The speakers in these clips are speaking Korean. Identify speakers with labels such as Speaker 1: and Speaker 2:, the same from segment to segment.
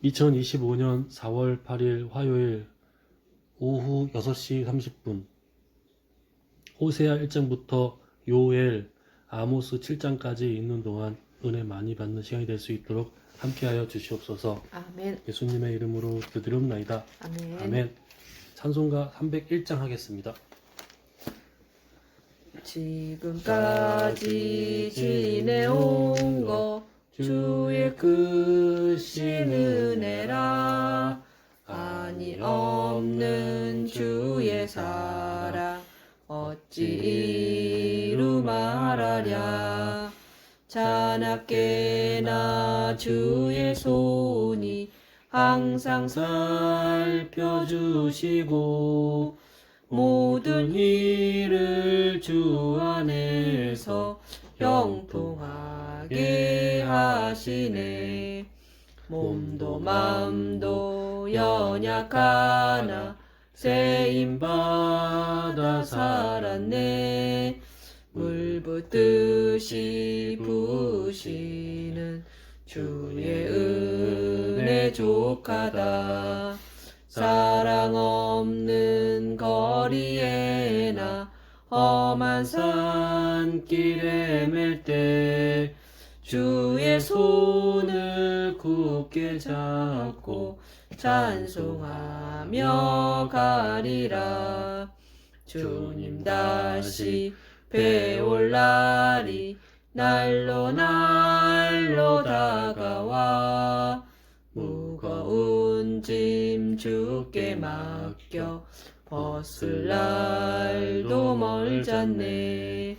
Speaker 1: 2025년 4월 8일 화요일 오후 6시 30분 호세아 1장부터 요엘, 아모스 7장까지 읽는 동안 은혜 많이 받는 시간이 될 수 있도록 함께하여 주시옵소서.
Speaker 2: 아멘.
Speaker 1: 예수님의 이름으로 기도드리옵나이다.
Speaker 2: 아멘.
Speaker 1: 아멘. 찬송가 301장 하겠습니다.
Speaker 2: 지금까지 지내온 것 주의 크신 은혜라. 아니 없는 주의 사랑 어찌 이루 말하랴. 자나깨나 주의 손이 항상 살펴주시고 모든 일을 주 안에서 형통하게 하시네. 몸도 맘도 연약하나 세임받아 살았네. 물 붓듯이 부으시는 주의 은혜 족하다. 사랑 없는 거리에나 험한 산길에 맬 때 주의 손을 굳게 잡고 찬송하며 가리라. 주님 다시 배올 날이 날로 날로 다가와 무거운 짐 주께 맡겨 벗을 날도 멀잖네.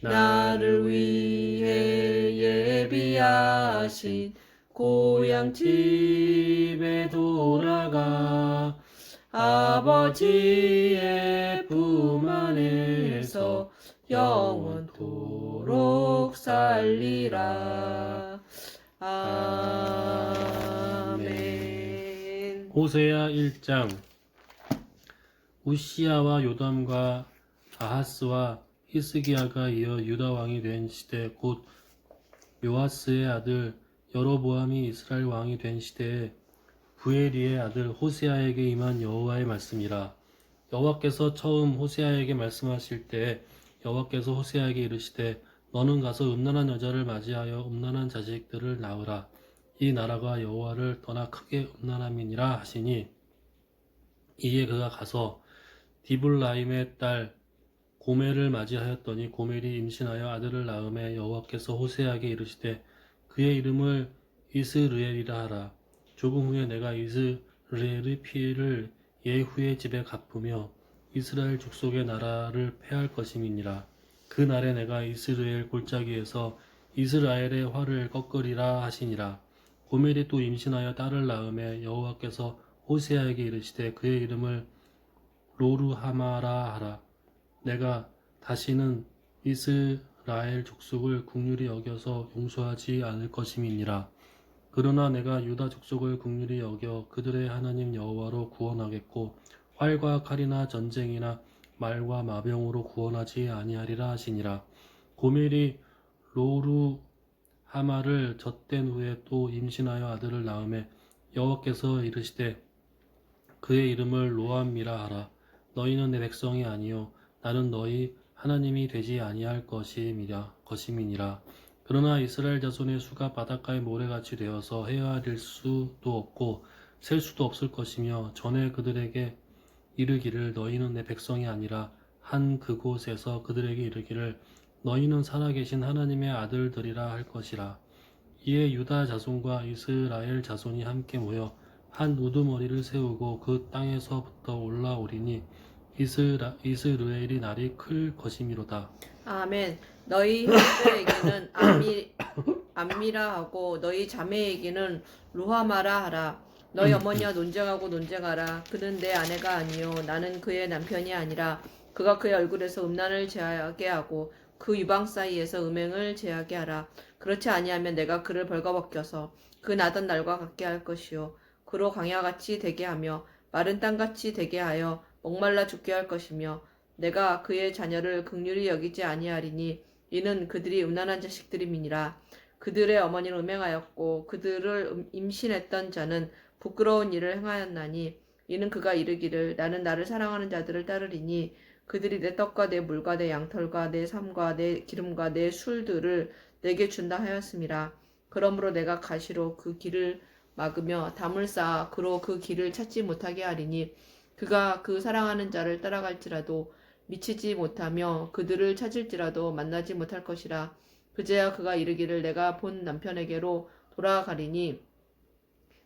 Speaker 2: 나를 위해 예비하신 고향 집에 돌아가 아버지의 품 안에서 영원토록 살리라. 아멘.
Speaker 1: 호세아 1장. 우시야와 요담과 아하스와 히스기야가 이어 유다 왕이 된 시대, 곧 요아스의 아들 여로보암이 이스라엘 왕이 된 시대에 부에리의 아들 호세아에게 임한 여호와의 말씀이라. 여호와께서 처음 호세아에게 말씀하실 때에 여호와께서 호세아에게 이르시되 너는 가서 음란한 여자를 맞이하여 음란한 자식들을 낳으라. 이 나라가 여호와를 떠나 크게 음란함이니라 하시니, 이에 그가 가서 디블라임의 딸 고멜을 맞이하였더니 고멜이 임신하여 아들을 낳음에 여호와께서 호세아에게 이르시되 그의 이름을 이스르엘이라 하라. 조금 후에 내가 이스라엘의 피해를 예후의 집에 갚으며 이스라엘 족속의 나라를 패할 것임이니라. 그 날에 내가 이스라엘 골짜기에서 이스라엘의 활을 꺾으리라 하시니라. 고멜이 또 임신하여 딸을 낳음에 여호와께서 호세아에게 이르시되 그의 이름을 로루하마라 하라. 내가 다시는 이스라엘 족속을 긍휼히 여겨서 용서하지 않을 것임이니라. 그러나 내가 유다 족속을 긍휼히 여겨 그들의 하나님 여호와로 구원하겠고 활과 칼이나 전쟁이나 말과 마병으로 구원하지 아니하리라 하시니라. 고멜이 로루하마를 젖된 후에 또 임신하여 아들을 낳음에 여호와께서 이르시되 그의 이름을 로암미라 하라. 너희는 내 백성이 아니요 나는 너희 하나님이 되지 아니할 것임이니라. 그러나 이스라엘 자손의 수가 바닷가의 모래같이 되어서 헤아릴 수도 없고 셀 수도 없을 것이며 전에 그들에게 이르기를 너희는 내 백성이 아니라 한 그곳에서 그들에게 이르기를 너희는 살아계신 하나님의 아들들이라 할 것이라. 이에 유다 자손과 이스라엘 자손이 함께 모여 한 우두머리를 세우고 그 땅에서부터 올라오리니 이스라엘이 날이 클 것이미로다.
Speaker 2: 아멘. 너희 형제에게는 암미라 하고 너희 자매에게는 루하마라 하라. 너희 어머니와 논쟁하고 논쟁하라. 그는 내 아내가 아니요 나는 그의 남편이 아니라 그가 그의 얼굴에서 음란을 제하게 하고 그 유방 사이에서 음행을 제하게 하라. 그렇지 아니하면 내가 그를 벌거벗겨서 그 나던 날과 같게 할 것이요 그로 광야같이 되게 하며 마른 땅같이 되게 하여 목말라 죽게 할 것이며 내가 그의 자녀를 긍휼히 여기지 아니하리니 이는 그들이 음란한 자식들임이니라. 그들의 어머니는 음행하였고 그들을 임신했던 자는 부끄러운 일을 행하였나니 이는 그가 이르기를 나는 나를 사랑하는 자들을 따르리니 그들이 내 떡과 내 물과 내 양털과 내 삶과 내 기름과 내 술들을 내게 준다 하였음이라. 그러므로 내가 가시로 그 길을 막으며 담을 쌓아 그로 그 길을 찾지 못하게 하리니 그가 그 사랑하는 자를 따라갈지라도 미치지 못하며 그들을 찾을지라도 만나지 못할 것이라. 그제야 그가 이르기를 내가 본 남편에게로 돌아가리니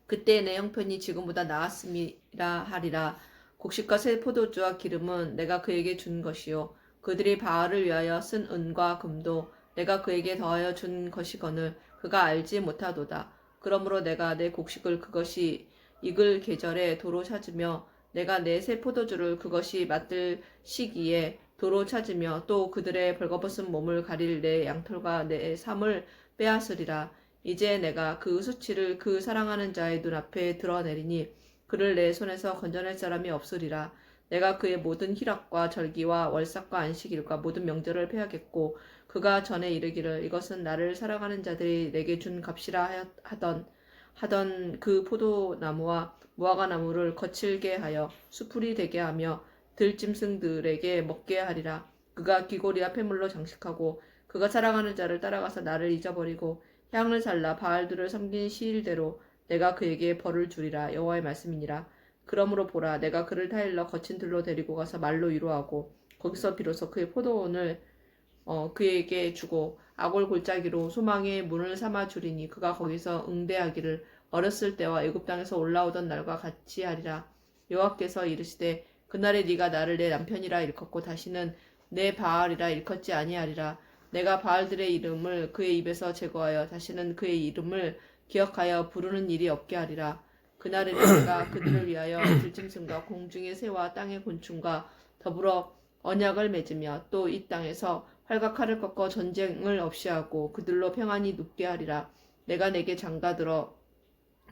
Speaker 2: 그때 내 형편이 지금보다 나았음이라 하리라. 곡식과 새 포도주와 기름은 내가 그에게 준 것이요 그들이 바알을 위하여 쓴 은과 금도 내가 그에게 더하여 준 것이거늘 그가 알지 못하도다. 그러므로 내가 내 곡식을 그것이 익을 계절에 도로 찾으며 내가 내 새 포도주를 그것이 맛들 시기에 도로 찾으며 또 그들의 벌거벗은 몸을 가릴 내 양털과 내 삶을 빼앗으리라. 이제 내가 그 수치를 그 사랑하는 자의 눈앞에 드러내리니 그를 내 손에서 건져낼 사람이 없으리라. 내가 그의 모든 희락과 절기와 월삭과 안식일과 모든 명절을 폐하겠고 그가 전에 이르기를 이것은 나를 사랑하는 자들이 내게 준 값이라 하던 그 포도나무와 무화과나무를 거칠게 하여 수풀이 되게 하며 들짐승들에게 먹게 하리라. 그가 귀고리와 폐물로 장식하고 그가 사랑하는 자를 따라가서 나를 잊어버리고 향을 살라 바알들을 섬긴 시일대로 내가 그에게 벌을 주리라. 여호와의 말씀이니라. 그러므로 보라 내가 그를 타일러 거친 들로 데리고 가서 말로 위로하고 거기서 비로소 그의 포도원을 그에게 주고 아골 골짜기로 소망의 문을 삼아 주리니 그가 거기서 응대하기를 어렸을 때와 애굽 땅에서 올라오던 날과 같이 하리라. 여호와께서 이르시되 그날에 네가 나를 내 남편이라 일컫고 다시는 내 바알이라 일컫지 아니하리라. 내가 바알들의 이름을 그의 입에서 제거하여 다시는 그의 이름을 기억하여 부르는 일이 없게 하리라. 그날에는 내가 그들을 위하여 들짐승과 공중의 새와 땅의 곤충과 더불어 언약을 맺으며 또 이 땅에서 활과 칼을 꺾어 전쟁을 없이 하고 그들로 평안히 눕게 하리라. 내가 내게 장가들어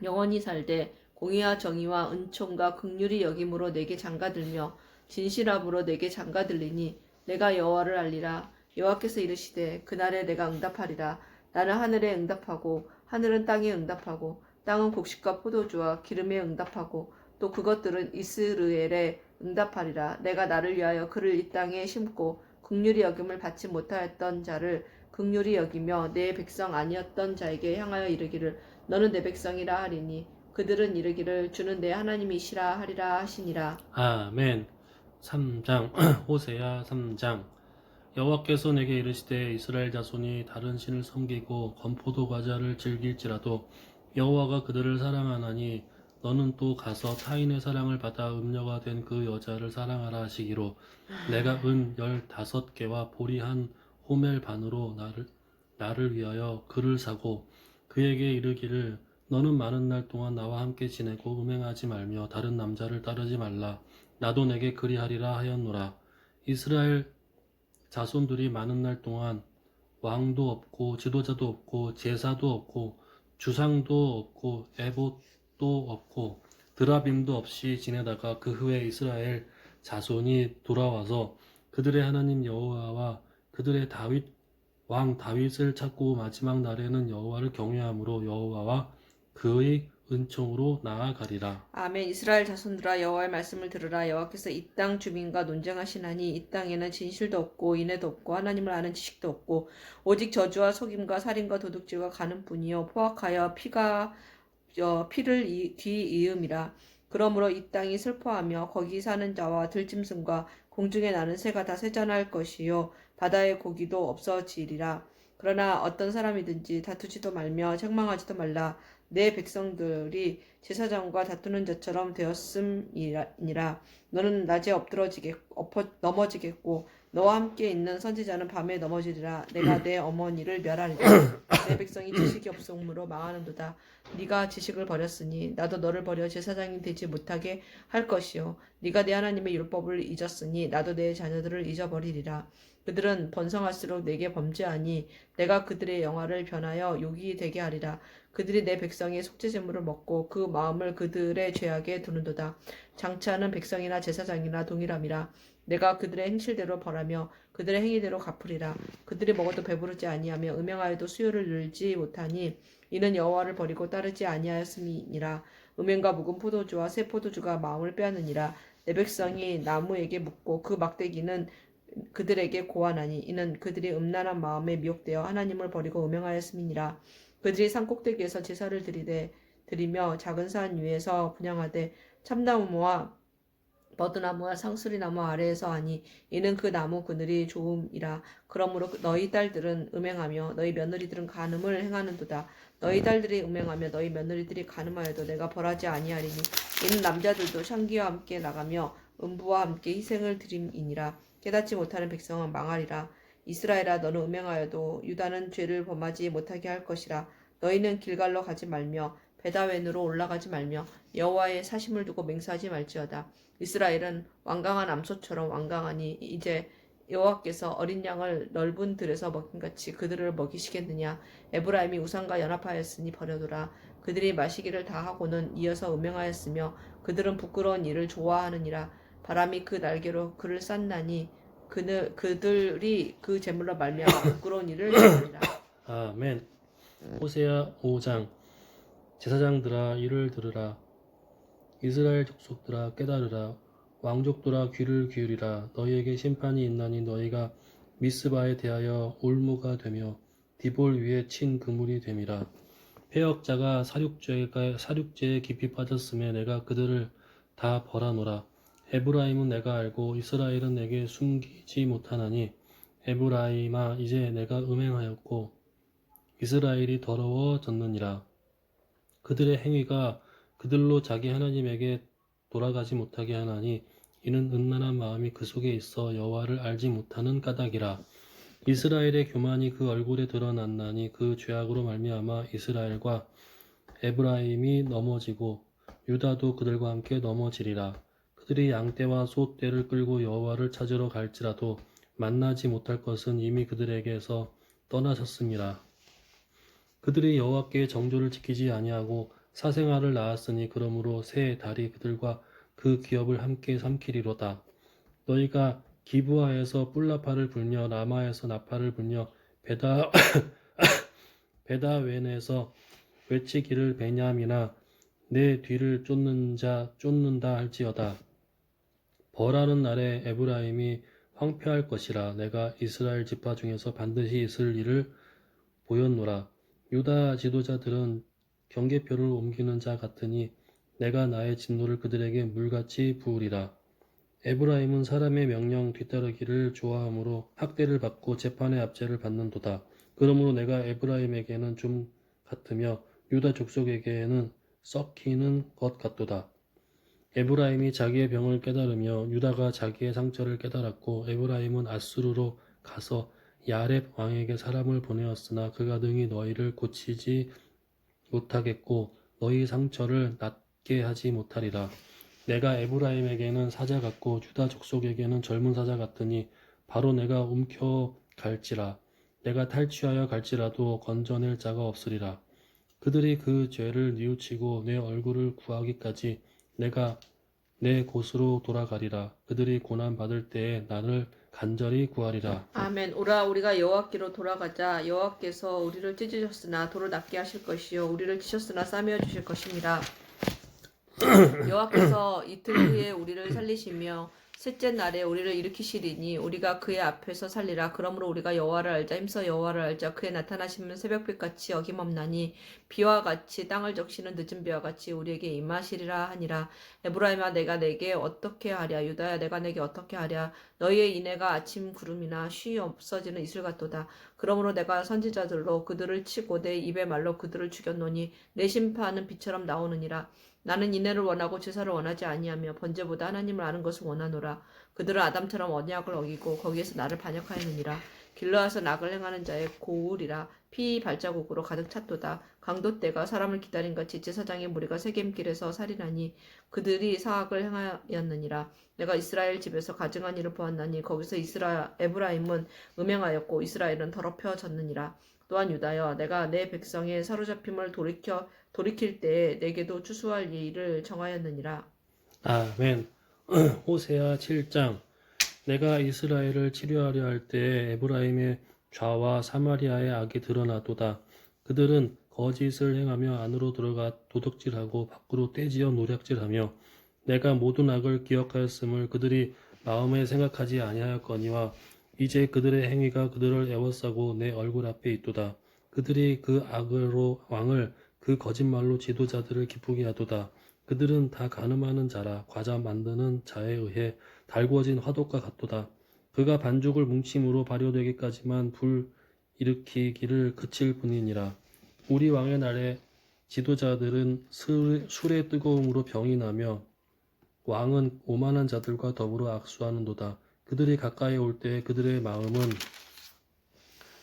Speaker 2: 영원히 살되 공의와 정의와 은총과 긍휼이 여김으로 내게 장가들며 진실함으로 내게 장가들리니 내가 여호와를 알리라. 여호와께서 이르시되 그날에 내가 응답하리라. 나는 하늘에 응답하고 하늘은 땅에 응답하고 땅은 곡식과 포도주와 기름에 응답하고 또 그것들은 이스르엘에 응답하리라. 내가 나를 위하여 그를 이 땅에 심고 긍휼히 여김을 받지 못하였던 자를 긍휼히 여기며 내 백성 아니었던 자에게 향하여 이르기를 너는 내 백성이라 하리니 그들은 이르기를 주는 내 하나님이시라 하리라 하시니라.
Speaker 1: 아멘. 3장 호세야 3장 여호와께서 내게 이르시되 이스라엘 자손이 다른 신을 섬기고 건포도 과자를 즐길지라도 여호와가 그들을 사랑하나니 너는 또 가서 타인의 사랑을 받아 음녀가 된 그 여자를 사랑하라 하시기로 내가 은 15개와 보리 한 호멜 반으로 나를 위하여 그를 사고 그에게 이르기를 너는 많은 날 동안 나와 함께 지내고 음행하지 말며 다른 남자를 따르지 말라. 나도 내게 그리하리라 하였노라. 이스라엘 자손들이 많은 날 동안 왕도 없고 지도자도 없고 제사도 없고 주상도 없고 에봇도 없고 드라빔도 없이 지내다가 그 후에 이스라엘 자손이 돌아와서 그들의 하나님 여호와와 그들의 왕 다윗을 찾고 마지막 날에는 여호와를 경외함으로 여호와와 그의 은총으로 나아가리라.
Speaker 2: 아멘. 이스라엘 자손들아 여호와의 말씀을 들으라. 여호와께서 이 땅 주민과 논쟁하시나니 이 땅에는 진실도 없고 인애도 없고 하나님을 아는 지식도 없고 오직 저주와 속임과 살인과 도둑질과 가는 뿐이요 포악하여 피를 뒤이음이라. 그러므로 이 땅이 슬퍼하며 거기 사는 자와 들짐승과 공중에 나는 새가 다 쇠잔할 것이요 바다의 고기도 없어지리라. 그러나 어떤 사람이든지 다투지도 말며 책망하지도 말라. 내 백성들이 제사장과 다투는 자처럼 되었음이니라. 너는 낮에 넘어지겠고 너와 함께 있는 선지자는 밤에 넘어지리라. 내가 내 어머니를 멸하리라. 내 백성이 지식이 없음으로 망하는도다. 네가 지식을 버렸으니 나도 너를 버려 제사장이 되지 못하게 할 것이요 네가 내 하나님의 율법을 잊었으니 나도 내 자녀들을 잊어버리리라. 그들은 번성할수록 내게 범죄하니 내가 그들의 영화를 변하여 욕이 되게 하리라. 그들이 내 백성의 속죄제물을 먹고 그 마음을 그들의 죄악에 두는도다. 장차는 백성이나 제사장이나 동일함이라. 내가 그들의 행실대로 벌하며 그들의 행위대로 갚으리라. 그들이 먹어도 배부르지 아니하며 음행하여도 수요를 늘지 못하니 이는 여호와를 버리고 따르지 아니하였음이니라. 음행과 묵은 포도주와 새 포도주가 마음을 빼앗느니라. 내 백성이 나무에게 묻고 그 막대기는 그들에게 고하나니 이는 그들이 음란한 마음에 미혹되어 하나님을 버리고 음행하였음이니라. 그들이 산 꼭대기에서 제사를 드리며 작은 산 위에서 분향하되 참나무와 버드나무와 상수리나무 아래에서 하니 이는 그 나무 그늘이 좋음이라. 그러므로 너희 딸들은 음행하며 너희 며느리들은 간음을 행하는도다. 너희 딸들이 음행하며 너희 며느리들이 간음하여도 내가 벌하지 아니하리니 이는 남자들도 향기와 함께 나가며 음부와 함께 희생을 드림이니라. 깨닫지 못하는 백성은 망하리라. 이스라엘아 너는 음행하여도 유다는 죄를 범하지 못하게 할 것이라. 너희는 길갈로 가지 말며 베다웬으로 올라가지 말며 여호와의 사심을 두고 맹세하지 말지어다. 이스라엘은 완강한 암소처럼 완강하니 이제 여호와께서 어린 양을 넓은 들에서 먹인같이 그들을 먹이시겠느냐. 에브라임이 우상과 연합하였으니 버려두라. 그들이 마시기를 다 하고는 이어서 음행하였으며 그들은 부끄러운 일을 좋아하느니라. 바람이 그 날개로 그를 쌌나니 그들이 그 제물로 말미암아 부끄러운 일을 좋아하리라.
Speaker 1: 아멘. 호세아 5장. 제사장들아 이를 들으라. 이스라엘 족속들아 깨달으라. 왕족들아 귀를 기울이라. 너희에게 심판이 있나니 너희가 미스바에 대하여 올무가 되며 디볼 위에 친 그물이 됨이라. 패역자가 사륙죄에 깊이 빠졌음에 내가 그들을 다 벌하노라. 에브라임은 내가 알고 이스라엘은 내게 숨기지 못하나니 에브라임아 이제 내가 음행하였고 이스라엘이 더러워졌느니라. 그들의 행위가 그들로 자기 하나님에게 돌아가지 못하게 하나니 이는 음란한 마음이 그 속에 있어 여호와를 알지 못하는 까닭이라. 이스라엘의 교만이 그 얼굴에 드러났나니 그 죄악으로 말미암아 이스라엘과 에브라임이 넘어지고 유다도 그들과 함께 넘어지리라. 그들이 양떼와 소떼를 끌고 여호와를 찾으러 갈지라도 만나지 못할 것은 이미 그들에게서 떠나셨음이라. 그들이 여호와께 정조를 지키지 아니하고 사생아를 낳았으니 그러므로 새 달이 그들과 그 기업을 함께 삼키리로다. 너희가 기브아에서 뿔나파를 불며 라마에서 나파를 불며 베다웬에서 외치기를 베냐민아 내 뒤를 쫓는다 할지어다. 벌하는 날에 에브라임이 황폐할 것이라. 내가 이스라엘 지파 중에서 반드시 있을 일을 보였노라. 유다 지도자들은 경계표를 옮기는 자 같으니 내가 나의 진노를 그들에게 물같이 부으리라. 에브라임은 사람의 명령 뒤따르기를 좋아하므로 학대를 받고 재판의 압제를 받는도다. 그러므로 내가 에브라임에게는 좀 같으며 유다 족속에게는 썩히는 것 같도다. 에브라임이 자기의 병을 깨달으며 유다가 자기의 상처를 깨달았고 에브라임은 아수르로 가서 야렙 왕에게 사람을 보내었으나 그가 능히 너희를 고치지 못하겠고 너희 상처를 낫게 하지 못하리라. 내가 에브라임에게는 사자 같고 유다 족속에게는 젊은 사자 같으니 바로 내가 움켜 갈지라. 내가 탈취하여 갈지라도 건져낼 자가 없으리라. 그들이 그 죄를 뉘우치고 내 얼굴을 구하기까지 내가 내 곳으로 돌아가리라. 그들이 고난 받을 때에 나를 간절히 구하리라.
Speaker 2: 아멘. 오라 우리가 여호와께로 돌아가자. 여호와께서 우리를 찢으셨으나 도를 낫게 하실 것이요 우리를 치셨으나 싸매어 주실 것입니다. 여호와께서 이틀 후에 우리를 살리시며 셋째 날에 우리를 일으키시리니 우리가 그의 앞에서 살리라. 그러므로 우리가 여호와를 알자. 힘써 여호와를 알자. 그의 나타나시면 새벽빛같이 어김없나니 비와 같이 땅을 적시는 늦은 비와 같이 우리에게 임하시리라 하니라. 에브라임아 내가 내게 어떻게 하랴. 유다야 내가 내게 어떻게 하랴. 너희의 인애가 아침 구름이나 쉬 없어지는 이슬 같도다. 그러므로 내가 선지자들로 그들을 치고 내 입의 말로 그들을 죽였노니 내 심판은 비처럼 나오느니라. 나는 인애를 원하고 제사를 원하지 아니하며 번제보다 하나님을 아는 것을 원하노라. 그들은 아담처럼 언약을 어기고 거기에서 나를 반역하였느니라. 길러와서 낙을 행하는 자의 고울이라. 피 발자국으로 가득 찼도다. 강도 때가 사람을 기다린 같이 제사장의 무리가 세겜길에서 살인하니 그들이 사악을 행하였느니라. 내가 이스라엘 집에서 가증한 일을 보았나니 거기서 에브라임은 음행하였고 이스라엘은 더럽혀졌느니라. 또한 유다여 내가 내 백성의 사로잡힘을 돌이킬 때에 내게도 추수할 일을 정하였느니라.
Speaker 1: 아멘. 호세아 7장. 내가 이스라엘을 치료하려 할 때에 에브라임의 좌와 사마리아의 악이 드러나도다. 그들은 거짓을 행하며 안으로 들어가 도둑질하고 밖으로 떼지어 노략질하며 내가 모든 악을 기억하였음을 그들이 마음에 생각하지 아니하였거니와 이제 그들의 행위가 그들을 애워싸고 내 얼굴 앞에 있도다. 그들이 그 악으로 왕을 그 거짓말로 지도자들을 기쁘게 하도다. 그들은 다 가늠하는 자라 과자 만드는 자에 의해 달구어진 화독과 같도다. 그가 반죽을 뭉침으로 발효되기까지만 불 일으키기를 그칠 뿐이니라. 우리 왕의 날에 지도자들은 술의 뜨거움으로 병이 나며 왕은 오만한 자들과 더불어 악수하는도다. 그들이 가까이 올 때 그들의 마음은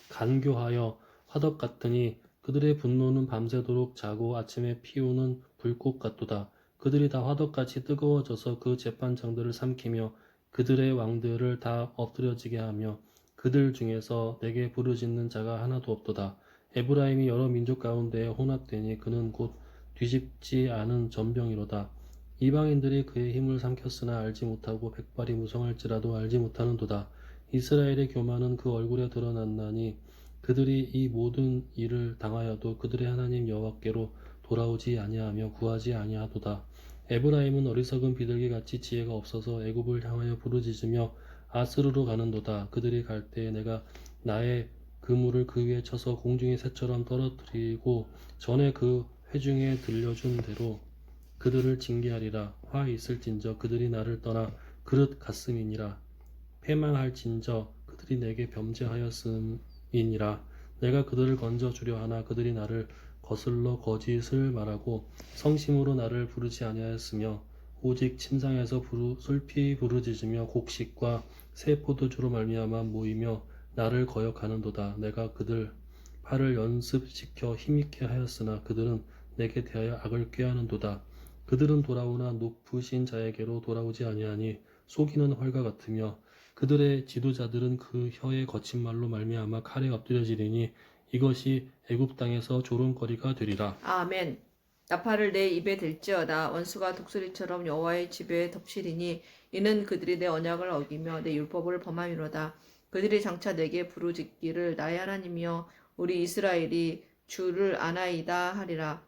Speaker 1: 간교하여 화덕 같으니 그들의 분노는 밤새도록 자고 아침에 피우는 불꽃 같도다. 그들이 다 화덕같이 뜨거워져서 그 재판장들을 삼키며 그들의 왕들을 다 엎드려지게 하며 그들 중에서 내게 부르짖는 자가 하나도 없도다. 에브라임이 여러 민족 가운데에 혼합되니 그는 곧 뒤집지 않은 전병이로다. 이방인들이 그의 힘을 삼켰으나 알지 못하고 백발이 무성할지라도 알지 못하는도다. 이스라엘의 교만은 그 얼굴에 드러났나니 그들이 이 모든 일을 당하여도 그들의 하나님 여호와께로 돌아오지 아니하며 구하지 아니하도다. 에브라임은 어리석은 비둘기같이 지혜가 없어서 애굽을 향하여 부르짖으며 아스르로 가는도다. 그들이 갈 때에 내가 나의 그물을 그 위에 쳐서 공중의 새처럼 떨어뜨리고 전에 그 회중에 들려준 대로 그들을 징계하리라. 화 있을진저 그들이 나를 떠나 그릇 같음이니라. 패망할진저 그들이 내게 범죄하였음이니라. 내가 그들을 건져주려 하나 그들이 나를 거슬러 거짓을 말하고 성심으로 나를 부르지 아니하였으며 오직 침상에서 슬피 부르짖으며 곡식과 새 포도주로 말미암아 모이며 나를 거역하는도다. 내가 그들 팔을 연습시켜 힘있게 하였으나 그들은 내게 대하여 악을 꾀하는도다. 그들은 돌아오나 높으신 자에게로 돌아오지 아니하니 속이는 헐과 같으며 그들의 지도자들은 그 혀의 거친 말로 말미암아 칼에 엎드려지리니 이것이 애굽 땅에서 조롱거리가 되리라.
Speaker 2: 아멘. 나팔을 내 입에 댈지어다. 원수가 독수리처럼 여호와의 집에 덮치리니 이는 그들이 내 언약을 어기며 내 율법을 범함이로다. 그들이 장차 내게 부르짖기를 나의 하나님이여 우리 이스라엘이 주를 아나이다 하리라.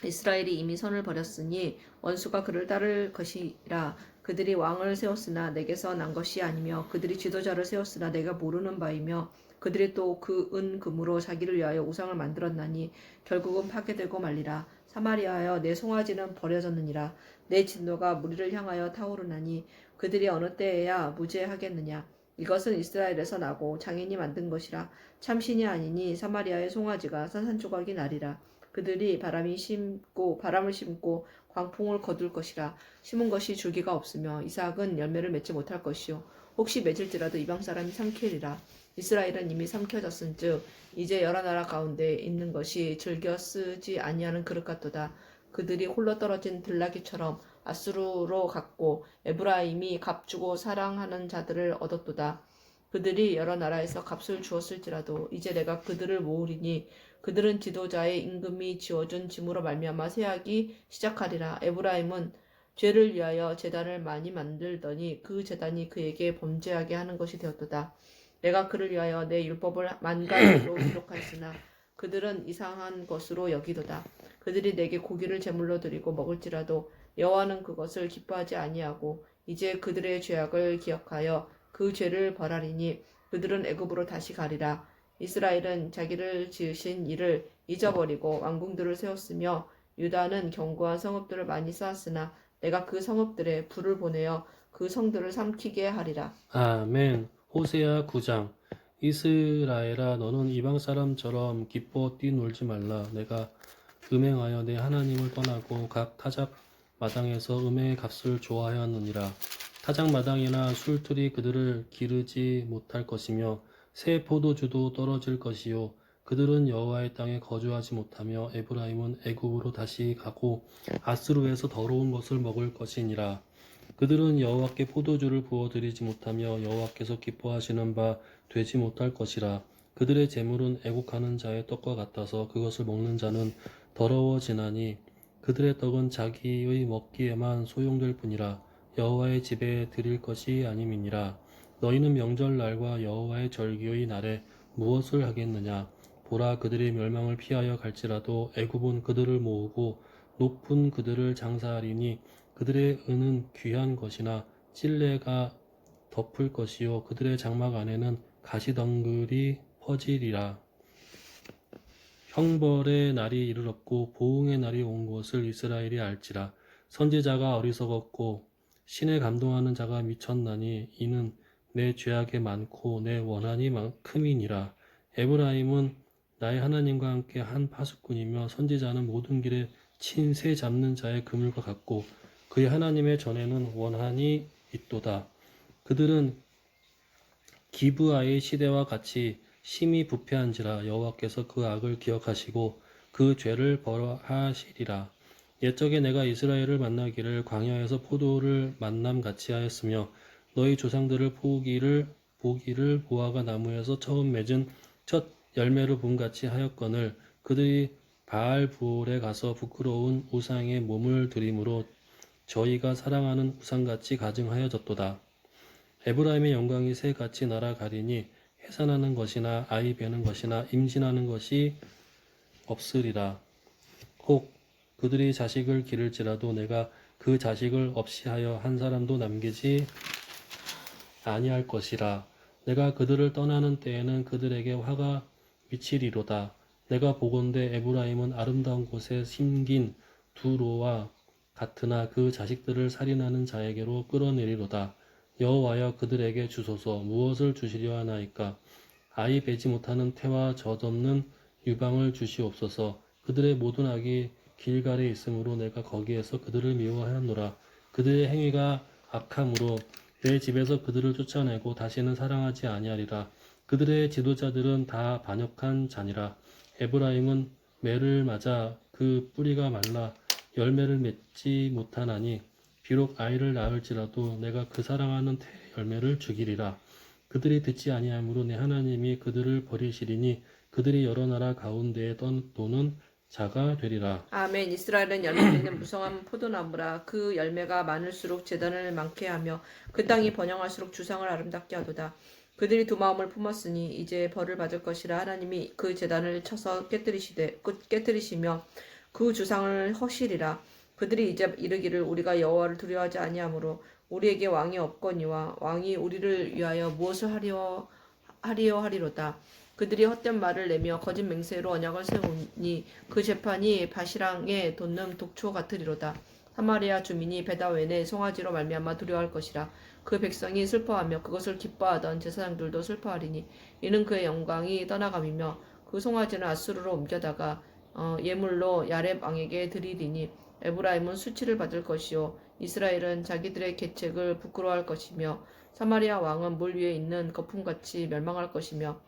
Speaker 2: 이스라엘이 이미 선을 버렸으니 원수가 그를 따를 것이라. 그들이 왕을 세웠으나 내게서 난 것이 아니며 그들이 지도자를 세웠으나 내가 모르는 바이며 그들이 또 그 금으로 자기를 위하여 우상을 만들었나니 결국은 파괴되고 말리라. 사마리아여 내 송아지는 버려졌느니라. 내 진노가 무리를 향하여 타오르나니 그들이 어느 때에야 무죄하겠느냐. 이것은 이스라엘에서 나고 장인이 만든 것이라. 참신이 아니니 사마리아의 송아지가 산산조각이 나리라. 그들이 바람을 심고 광풍을 거둘 것이라. 심은 것이 줄기가 없으며 이삭은 열매를 맺지 못할 것이요 혹시 맺을지라도 이방 사람이 삼키리라. 이스라엘은 이미 삼켜졌은즉 이제 여러 나라 가운데 있는 것이 즐겨 쓰지 아니하는 그릇 같도다. 그들이 홀로 떨어진 들나귀처럼 아수르로 갔고 에브라임이 값주고 사랑하는 자들을 얻었도다. 그들이 여러 나라에서 값을 주었을지라도 이제 내가 그들을 모으리니 그들은 지도자의 임금이 지어준 짐으로 말미암아 세하기 시작하리라. 에브라임은 죄를 위하여 제단을 많이 만들더니 그 제단이 그에게 범죄하게 하는 것이 되었도다. 내가 그를 위하여 내 율법을 만 가지로 기록하였으나 그들은 이상한 것으로 여기도다. 그들이 내게 고기를 제물로 드리고 먹을지라도 여호와는 그것을 기뻐하지 아니하고 이제 그들의 죄악을 기억하여 그 죄를 벌하리니 그들은 애굽으로 다시 가리라. 이스라엘은 자기를 지으신 이를 잊어버리고 왕궁들을 세웠으며 유다는 견고한 성읍들을 많이 쌓았으나 내가 그 성읍들에 불을 보내어 그 성들을 삼키게 하리라.
Speaker 1: 아멘. 호세아 9장. 이스라엘아 너는 이방 사람처럼 기뻐 뛰놀지 말라. 내가 음행하여 내 하나님을 떠나고 각 타작 마당에서 음행의 값을 좋아하였느니라. 타작 마당이나 술틀이 그들을 기르지 못할 것이며 새 포도주도 떨어질 것이요 그들은 여호와의 땅에 거주하지 못하며 에브라임은 애굽으로 다시 가고 아스루에서 더러운 것을 먹을 것이니라. 그들은 여호와께 포도주를 부어드리지 못하며 여호와께서 기뻐하시는 바 되지 못할 것이라. 그들의 재물은 애국하는 자의 떡과 같아서 그것을 먹는 자는 더러워지나니 그들의 떡은 자기의 먹기에만 소용될 뿐이라 여호와의 집에 드릴 것이 아님이니라. 너희는 명절날과 여호와의 절기의 날에 무엇을 하겠느냐? 보라, 그들이 멸망을 피하여 갈지라도 애굽은 그들을 모으고 높은 그들을 장사하리니 그들의 은은 귀한 것이나 찔레가 덮을 것이요 그들의 장막 안에는 가시덩굴이 퍼지리라. 형벌의 날이 이르렀고 보응의 날이 온 것을 이스라엘이 알지라. 선지자가 어리석었고 신에 감동하는 자가 미쳤나니 이는 내 죄악이 많고 내 원한이 크민이라. 에브라임은 나의 하나님과 함께 한 파수꾼이며 선지자는 모든 길에 친 새 잡는 자의 그물과 같고 그의 하나님의 전에는 원한이 있도다. 그들은 기브아의 시대와 같이 심히 부패한지라. 여호와께서 그 악을 기억하시고 그 죄를 벌하시리라. 옛적에 내가 이스라엘을 만나기를 광야에서 포도를 만남같이 하였으며 너희 조상들을 보기를 보아가 나무에서 처음 맺은 첫 열매를 봄같이 하였거늘 그들이 바알부올에 가서 부끄러운 우상의 몸을 드림으로 저희가 사랑하는 우상같이 가증하여졌도다. 에브라임의 영광이 새같이 날아가리니 해산하는 것이나 아이 베는 것이나 임신하는 것이 없으리라. 혹 그들이 자식을 기를지라도 내가 그 자식을 없이 하여 한 사람도 남기지 아니할 것이라. 내가 그들을 떠나는 때에는 그들에게 화가 미치리로다. 내가 보건대 에브라임은 아름다운 곳에 심긴 두로와 같으나 그 자식들을 살인하는 자에게로 끌어내리로다. 여호와여, 그들에게 주소서. 무엇을 주시려 하나이까? 아이 베지 못하는 태와 젖없는 유방을 주시옵소서. 그들의 모든 악이 길갈에 있으므로 내가 거기에서 그들을 미워하였노라. 그들의 행위가 악함으로 내 집에서 그들을 쫓아내고 다시는 사랑하지 아니하리라. 그들의 지도자들은 다 반역한 자니라. 에브라임은 매를 맞아 그 뿌리가 말라 열매를 맺지 못하나니 비록 아이를 낳을지라도 내가 그 사랑하는 태의 열매를 죽이리라. 그들이 듣지 아니하므로 내 하나님이 그들을 버리시리니 그들이 여러 나라 가운데에 떠도는 자가 되리라.
Speaker 2: 아멘. 이스라엘은 열매 맺는 무성한 포도나무라. 그 열매가 많을수록 재단을 많게 하며 그 땅이 번영할수록 주상을 아름답게 하도다. 그들이 두 마음을 품었으니 이제 벌을 받을 것이라. 하나님이 그 재단을 쳐서 깨뜨리시며 그 주상을 허시리라. 그들이 이제 이르기를 우리가 여호와를 두려워하지 아니하므로 우리에게 왕이 없거니와 왕이 우리를 위하여 무엇을 하리요 하리로다. 그들이 헛된 말을 내며 거짓 맹세로 언약을 세우니 그 재판이 바시랑에 돋는 독초 같으리로다. 사마리아 주민이 베다웬의 송아지로 말미암아 두려워할 것이라. 그 백성이 슬퍼하며 그것을 기뻐하던 제사장들도 슬퍼하리니 이는 그의 영광이 떠나감이며 그 송아지는 아수르로 옮겨다가 예물로 야렙 왕에게 드리리니 에브라임은 수치를 받을 것이요 이스라엘은 자기들의 계책을 부끄러워할 것이며 사마리아 왕은 물 위에 있는 거품같이 멸망할 것이며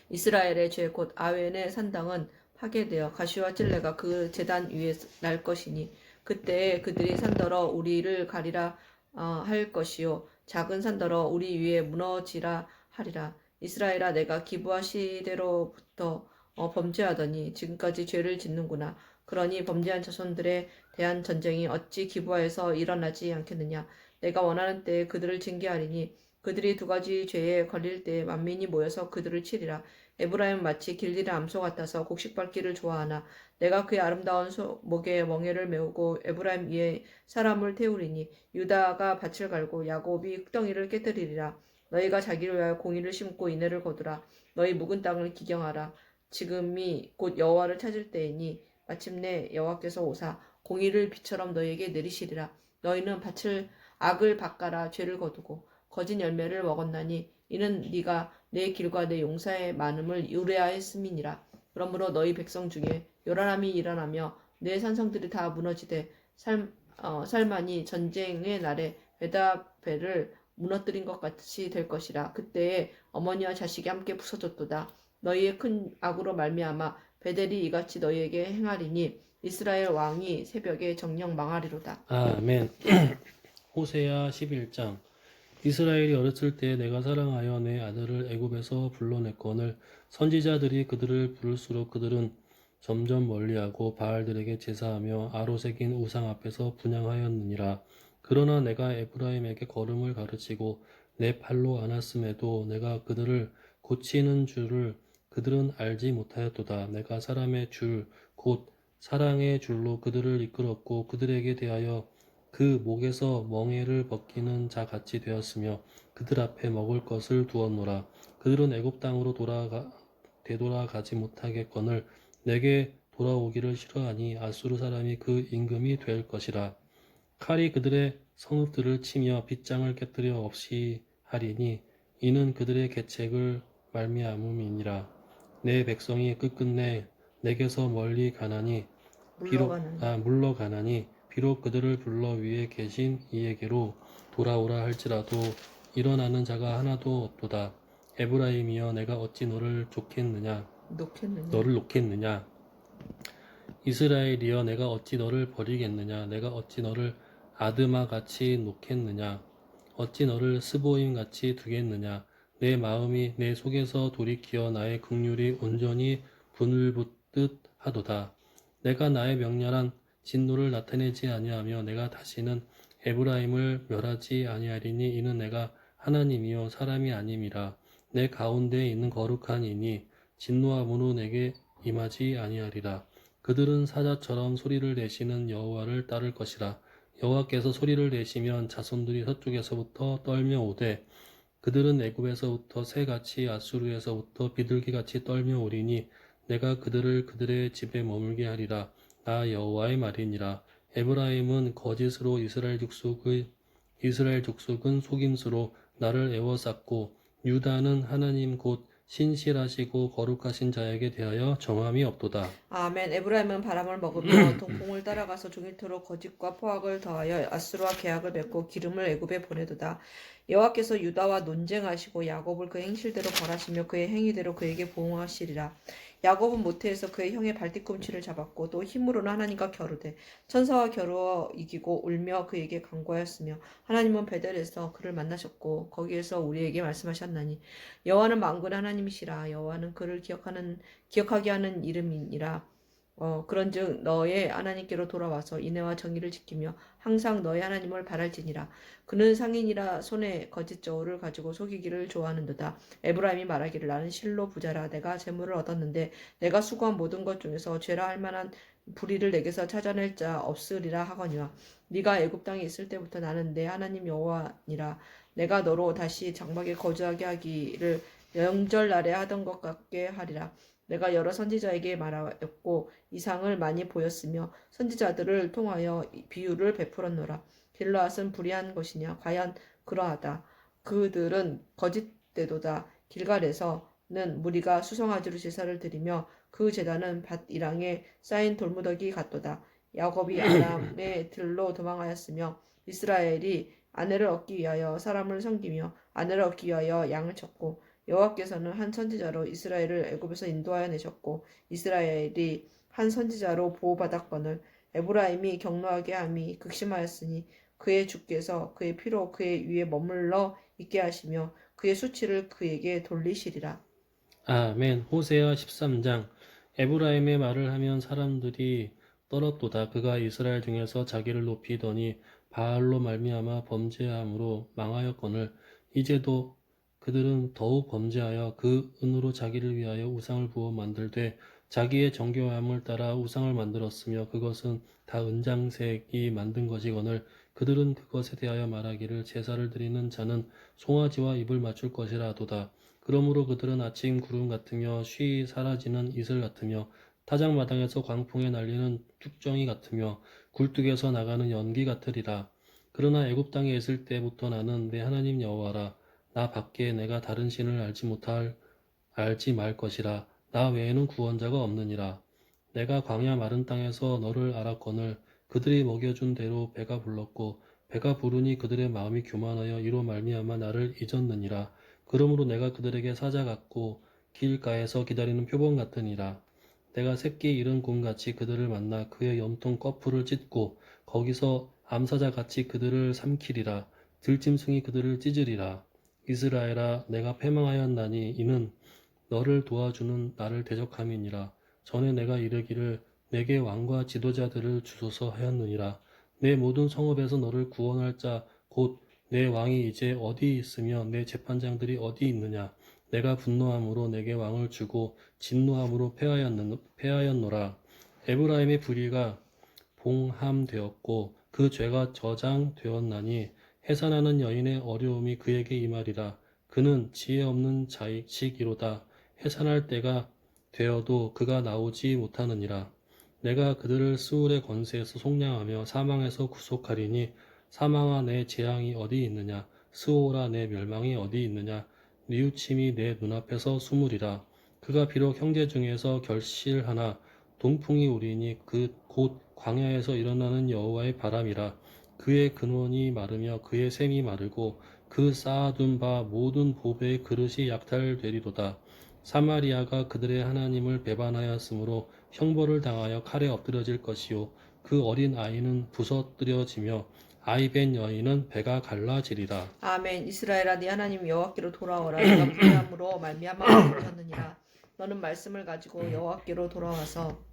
Speaker 2: 이스라엘의 죄 곧 아웬의 산당은 파괴되어 가시와 찔레가 그 제단 위에 날 것이니 그때에 그들이 산더러 우리를 가리라 할 것이요 작은 산더러 우리 위에 무너지라 하리라. 이스라엘아, 내가 기브아 시대로부터 범죄하더니 지금까지 죄를 짓는구나. 그러니 범죄한 자손들에 대한 전쟁이 어찌 기브아에서 일어나지 않겠느냐. 내가 원하는 때에 그들을 징계하리니 그들이 두 가지 죄에 걸릴 때에 만민이 모여서 그들을 치리라. 에브라임은 마치 길들의 암소 같아서 곡식 밟기를 좋아하나 내가 그의 아름다운 목에 멍에를 메우고 에브라임 위에 사람을 태우리니 유다가 밭을 갈고 야곱이 흙덩이를 깨뜨리리라. 너희가 자기를 위하여 공의를 심고 인애를 거두라. 너희 묵은 땅을 기경하라. 지금이 곧 여호와를 찾을 때이니 마침내 여호와께서 오사 공의를 비처럼 너희에게 내리시리라. 너희는 악을 밭가라. 죄를 거두고 거짓 열매를 먹었나니 이는 네가 내 길과 내 용사의 많음을 유래하였음이니라. 그러므로 너희 백성 중에 요란함이 일어나며 내 산성들이 다 무너지되 살만이 전쟁의 날에 베다벨을 무너뜨린 것 같이 될 것이라. 그때에 어머니와 자식이 함께 부서졌도다. 너희의 큰 악으로 말미암아 베델이 이같이 너희에게 행하리니 이스라엘 왕이 새벽에 정령 망하리로다.
Speaker 1: 아멘. 호세아 11장. 이스라엘이 어렸을 때 내가 사랑하여 내 아들을 애굽에서 불러냈거늘 선지자들이 그들을 부를수록 그들은 점점 멀리하고 바알들에게 제사하며 아로새긴 우상 앞에서 분향하였느니라. 그러나 내가 에브라임에게 걸음을 가르치고 내 팔로 안았음에도 내가 그들을 고치는 줄을 그들은 알지 못하였도다. 내가 사람의 줄 곧 사랑의 줄로 그들을 이끌었고 그들에게 대하여 그 목에서 멍에를 벗기는 자 같이 되었으며 그들 앞에 먹을 것을 두었노라. 그들은 애굽 땅으로 되돌아가지 못하겠거늘 내게 돌아오기를 싫어하니 아수르 사람이 그 임금이 될 것이라. 칼이 그들의 성읍들을 치며 빗장을 깨뜨려 없이 하리니 이는 그들의 계책을 말미암음이니라. 내 백성이 끝끝내 내게서 멀리 가나니
Speaker 2: 물러가는
Speaker 1: 물러가나니 비록 그들을 불러 위에 계신 이에게로 돌아오라 할지라도 일어나는 자가 하나도 없도다. 에브라임이여 내가 어찌 너를
Speaker 2: 놓겠느냐.
Speaker 1: 놓겠느냐. 이스라엘이여 내가 어찌 너를 버리겠느냐. 내가 어찌 너를 아드마 같이 놓겠느냐. 어찌 너를 스보임 같이 두겠느냐. 내 마음이 내 속에서 돌이키어 나의 긍휼이 온전히 분을 붙듯 하도다. 내가 나의 명렬한 진노를 나타내지 아니하며 내가 다시는 에브라임을 멸하지 아니하리니 이는 내가 하나님이요 사람이 아님이라. 내 가운데에 있는 거룩한 이니 진노함으로 내게 임하지 아니하리라. 그들은 사자처럼 소리를 내시는 여호와를 따를 것이라. 여호와께서 소리를 내시면 자손들이 서쪽에서부터 떨며 오되 그들은 애굽에서부터 새같이 아수르에서부터 비둘기같이 떨며 오리니 내가 그들을 그들의 집에 머물게 하리라. 나 여호와의 말이니라. 에브라임은 거짓으로 이스라엘 족속은 속임수로 나를 애워쌌고 유다는 하나님 곧 신실하시고 거룩하신 자에게 대하여 정함이 없도다.
Speaker 2: 아멘. 에브라임은 바람을 먹으며 동풍을 따라가서 종일토록 거짓과 포악을 더하여 아수르와 계약을 맺고 기름을 애굽에 보내도다. 여호와께서 유다와 논쟁하시고 야곱을 그 행실대로 벌하시며 그의 행위대로 그에게 보응하시리라. 야곱은 모태에서 그의 형의 발뒤꿈치를 잡았고 또 힘으로는 하나님과 겨루되 천사와 겨루어 이기고 울며 그에게 간구하였으며 하나님은 베델에서 그를 만나셨고 거기에서 우리에게 말씀하셨나니 여호와는 만군의 하나님이시라. 여호와는 그를 기억하게 하는 이름이니라. 그런즉 너의 하나님께로 돌아와서 인애와 정의를 지키며 항상 너의 하나님을 바랄지니라. 그는 상인이라 손에 거짓 저울을 가지고 속이기를 좋아하는도다. 에브라임이 말하기를 나는 실로 부자라. 내가 재물을 얻었는데 내가 수고한 모든 것 중에서 죄라 할 만한 불의를 내게서 찾아낼 자 없으리라 하거니와 네가 애굽 땅에 있을 때부터 나는 내 하나님 여호와니라. 내가 너로 다시 장막에 거주하게 하기를 영절날에 하던 것 같게 하리라. 내가 여러 선지자에게 말하였고 이상을 많이 보였으며 선지자들을 통하여 비유를 베풀었노라. 길르앗은 불의한 것이냐? 과연 그러하다. 그들은 거짓되도다. 길갈에서는 무리가 수송아지로 제사를 드리며 그 제단은 밭이랑에 쌓인 돌무더기 같도다. 야곱이 아람의 들로 도망하였으며 이스라엘이 아내를 얻기 위하여 사람을 섬기며 아내를 얻기 위하여 양을 쳤고 여호와께서는 한 선지자로 이스라엘을 애굽에서 인도하여 내셨고 이스라엘이 한 선지자로 보호받았거늘 에브라임이 경노하게 함이 극심하였으니 그의 주께서 그의 피로 그의 위에 머물러 있게 하시며 그의 수치를 그에게 돌리시리라.
Speaker 1: 아멘. 호세아 13장. 에브라임의 말을 하면 사람들이 떨었도다. 그가 이스라엘 중에서 자기를 높이더니 바알로 말미암아 범죄함으로 망하였거늘 이제도 그들은 더욱 범죄하여 그 은으로 자기를 위하여 우상을 부어 만들되 자기의 정교함을 따라 우상을 만들었으며 그것은 다 은장색이 만든 것이거늘 그들은 그것에 대하여 말하기를 제사를 드리는 자는 송아지와 입을 맞출 것이라 하도다. 그러므로 그들은 아침 구름 같으며 쉬이 사라지는 이슬 같으며 타작마당에서 광풍에 날리는 쭉정이 같으며 굴뚝에서 나가는 연기 같으리라. 그러나 애굽 땅에 있을 때부터 나는 내 하나님 여호와라. 나 밖에 내가 다른 신을 알지 말 것이라. 나 외에는 구원자가 없느니라. 내가 광야 마른 땅에서 너를 알았거늘 그들이 먹여준 대로 배가 불렀고 배가 부르니 그들의 마음이 교만하여 이로 말미암아 나를 잊었느니라. 그러므로 내가 그들에게 사자 같고 길가에서 기다리는 표범 같으니라. 내가 새끼 잃은 곰같이 그들을 만나 그의 염통 꺼풀을 찢고 거기서 암사자 같이 그들을 삼키리라. 들짐승이 그들을 찢으리라. 이스라엘아 내가 패망하였나니 이는 너를 도와주는 나를 대적함이니라. 전에 내가 이르기를 내게 왕과 지도자들을 주소서 하였느니라. 내 모든 성읍에서 너를 구원할 자 곧 내 왕이 이제 어디 있으며 내 재판장들이 어디 있느냐. 내가 분노함으로 내게 왕을 주고 진노함으로 패하였노라. 에브라임의 불의가 봉함되었고 그 죄가 저장되었나니 해산하는 여인의 어려움이 그에게 임하리라. 그는 지혜 없는 자식이로다. 해산할 때가 되어도 그가 나오지 못하느니라. 내가 그들을 스울의 권세에서 속량하며 사망에서 구속하리니 사망아 내 재앙이 어디 있느냐. 스오라 내 멸망이 어디 있느냐. 뉘우침이 내 눈앞에서 숨으리라. 그가 비록 형제 중에서 결실하나 동풍이 우리니 그 곧 광야에서 일어나는 여호와의 바람이라. 그의 근원이 마르며 그의 샘이 마르고 그 쌓아둔 바 모든 보배의 그릇이 약탈되리로다. 사마리아가 그들의 하나님을 배반하였으므로 형벌을 당하여 칼에 엎드려질 것이요 그 어린 아이는 부서뜨려지며 아이벤 여인은 배가 갈라지리라.
Speaker 2: 아멘. 이스라엘아 네 하나님 여호와께로 돌아오라. 네가 불의함으로 말미암아 멈췄느니라. 너는 말씀을 가지고 여호와께로 돌아와서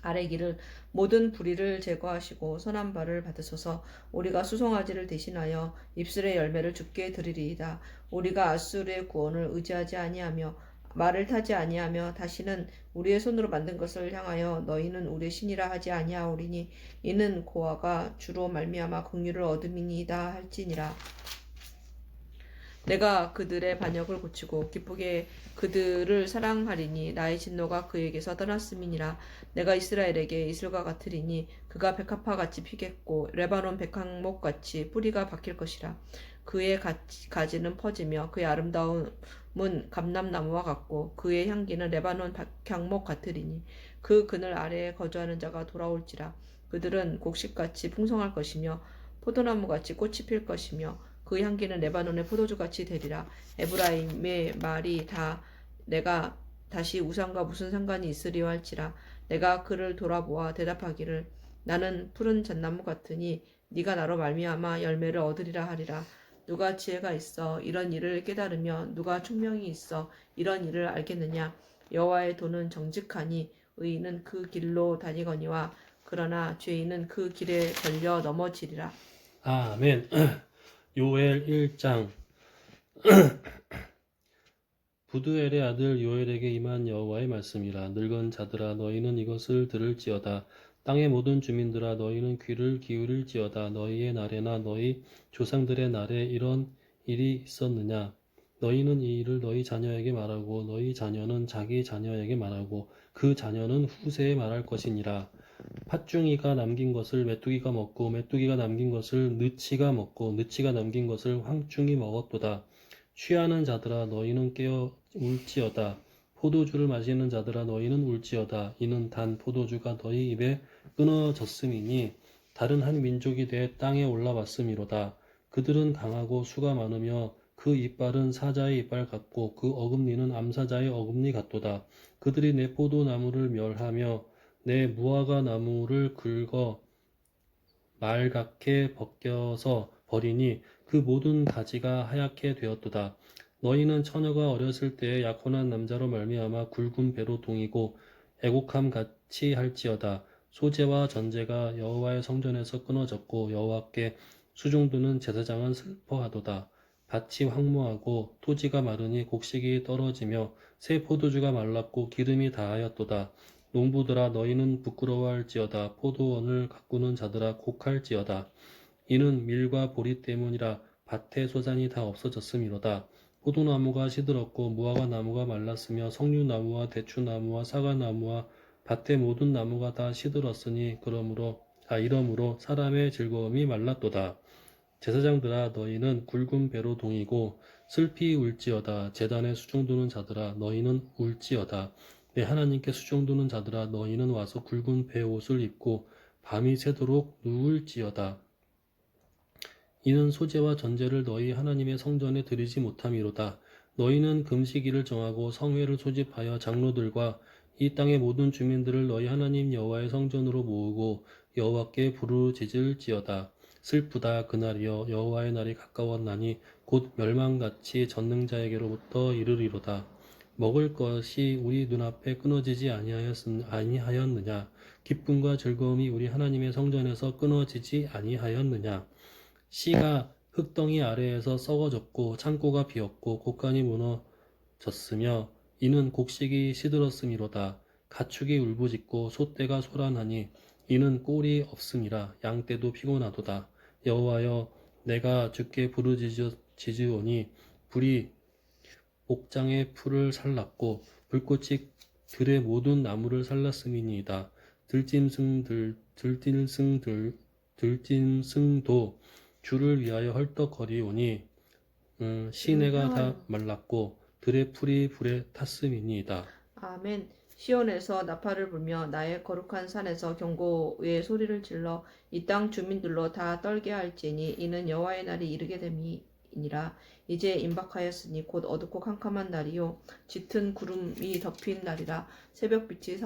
Speaker 2: 아뢰기를 모든 불의를 제거하시고 선한 바를 받으소서. 우리가 수송아지를 대신하여 입술의 열매를 주께 드리리이다. 우리가 아수르의 구원을 의지하지 아니하며 말을 타지 아니하며 다시는 우리의 손으로 만든 것을 향하여 너희는 우리의 신이라 하지 아니하오리니 이는 고아가 주로 말미암아 긍휼을 얻음이니이다 할지니라. 내가 그들의 반역을 고치고 기쁘게 그들을 사랑하리니 나의 진노가 그에게서 떠났음이니라. 내가 이스라엘에게 이슬과 같으리니 그가 백합화 같이 피겠고 레바논 백향목 같이 뿌리가 박힐 것이라. 그의 가지는 퍼지며 그의 아름다움은 감람나무와 같고 그의 향기는 레바논 백향목 같으리니 그 그늘 아래에 거주하는 자가 돌아올지라. 그들은 곡식같이 풍성할 것이며 포도나무같이 꽃이 필 것이며 그 향기는 레바논의 포도주같이 되리라. 에브라임의 말이 다 내가 다시 우상과 무슨 상관이 있으리요 할지라. 내가 그를 돌아보아 대답하기를 나는 푸른 잣나무 같으니 네가 나로 말미암아 열매를 얻으리라 하리라. 누가 지혜가 있어 이런 일을 깨달으며 누가 총명이 있어 이런 일을 알겠느냐. 여호와의 도는 정직하니 의인은 그 길로 다니거니와 그러나 죄인은 그 길에 걸려 넘어지리라.
Speaker 1: 아멘. 요엘 1장. 부두엘의 아들 요엘에게 임한 여호와의 말씀이라. 늙은 자들아 너희는 이것을 들을지어다. 땅의 모든 주민들아 너희는 귀를 기울일지어다. 너희의 날에나 너희 조상들의 날에 이런 일이 있었느냐. 너희는 이 일을 너희 자녀에게 말하고 너희 자녀는 자기 자녀에게 말하고 그 자녀는 후세에 말할 것이니라. 팥중이가 남긴 것을 메뚜기가 먹고 메뚜기가 남긴 것을 느치가 먹고 느치가 남긴 것을 황충이 먹었도다. 취하는 자들아 너희는 깨어 울지어다. 포도주를 마시는 자들아 너희는 울지어다. 이는 단 포도주가 너희 입에 끊어졌음이니 다른 한 민족이 돼 땅에 올라왔음이로다. 그들은 강하고 수가 많으며 그 이빨은 사자의 이빨 같고 그 어금니는 암사자의 어금니 같도다. 그들이 내 포도나무를 멸하며 내 무화과 나무를 긁어 말갛게 벗겨서 버리니 그 모든 가지가 하얗게 되었도다. 너희는 처녀가 어렸을 때에 약혼한 남자로 말미암아 굵은 배로 동이고 애곡함 같이 할지어다. 소재와 전제가 여호와의 성전에서 끊어졌고 여호와께 수종드는 제사장은 슬퍼하도다. 밭이 황무하고 토지가 마르니 곡식이 떨어지며 새 포도주가 말랐고 기름이 다하였도다. 농부들아 너희는 부끄러워할지어다. 포도원을 가꾸는 자들아 곡할지어다. 이는 밀과 보리 때문이라. 밭의 소산이 다 없어졌음이로다. 포도나무가 시들었고 무화과 나무가 말랐으며 석류나무와 대추나무와 사과나무와 밭의 모든 나무가 다 시들었으니 이러므로 사람의 즐거움이 말랐도다. 제사장들아 너희는 굵은 배로 동이고 슬피 울지어다. 제단에 수종두는 자들아 너희는 울지어다. 내 하나님께 수종두는 자들아 너희는 와서 굵은 배 옷을 입고 밤이 새도록 누울지어다. 이는 소재와 전제를 너희 하나님의 성전에 드리지 못함이로다. 너희는 금식일을 정하고 성회를 소집하여 장로들과 이 땅의 모든 주민들을 너희 하나님 여호와의 성전으로 모으고 여호와께 부르짖을지어다. 슬프다 그날이여 여호와의 날이 가까웠나니 곧 멸망같이 전능자에게로부터 이르리로다. 먹을 것이 우리 눈앞에 끊어지지 아니하였느냐? 기쁨과 즐거움이 우리 하나님의 성전에서 끊어지지 아니하였느냐? 씨가 흙덩이 아래에서 썩어졌고 창고가 비었고 곡간이 무너졌으며 이는 곡식이 시들었음이로다. 가축이 울부짖고 소떼가 소란하니 이는 꼴이 없음이라. 양떼도 피곤하도다. 여호와여, 내가 주께 부르짖으오니 불이 옥장의 풀을 살랐고 불꽃이 들의 모든 나무를 살랐음이니이다. 들짐승도 주를 위하여 헐떡거리오니 시내가 다 말랐고 들의 풀이 불에 탔음이니이다.
Speaker 2: 아멘. 시온에서 나팔을 불며 나의 거룩한 산에서 경고의 소리를 질러 이 땅 주민들로 다 떨게 할지니 이는 여호와의 날이 이르게 됨이니라. 이제 임박하였으니 곧 어둡고 캄캄한 날이요 짙은 구름이 덮인 날이라. 새벽빛이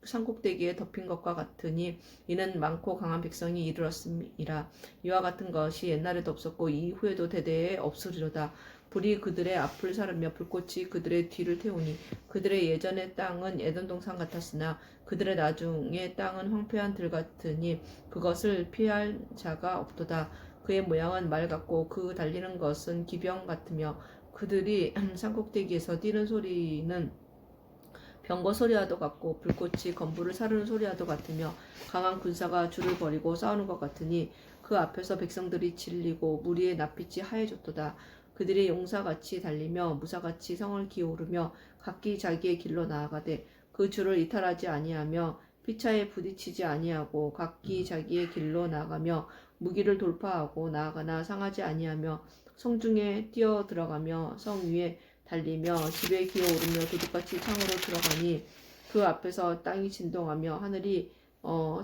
Speaker 2: 산꼭대기에 덮인 것과 같으니 이는 많고 강한 백성이 이르렀음이라. 이와 같은 것이 옛날에도 없었고 이후에도 대대에 없으리로다. 불이 그들의 앞을 사르며 불꽃이 그들의 뒤를 태우니 그들의 예전의 땅은 에덴 동산 같았으나 그들의 나중의 땅은 황폐한 들 같으니 그것을 피할 자가 없도다. 그의 모양은 말 같고 그 달리는 것은 기병 같으며 그들이 산꼭대기에서 뛰는 소리는 병거 소리와도 같고 불꽃이 건물을 사르는 소리와도 같으며 강한 군사가 줄을 벌이고 싸우는 것 같으니 그 앞에서 백성들이 질리고 무리의 낯빛이 하얘졌도다. 그들이 용사같이 달리며 무사같이 성을 기어오르며 각기 자기의 길로 나아가되 그 줄을 이탈하지 아니하며 피차에 부딪히지 아니하고 각기 자기의 길로 나아가며 무기를 돌파하고 나아가나 상하지 아니하며 성중에 뛰어 들어가며 성 위에 달리며 집에 기어오르며 도둑같이 창으로 들어가니 그 앞에서 땅이 진동하며 하늘이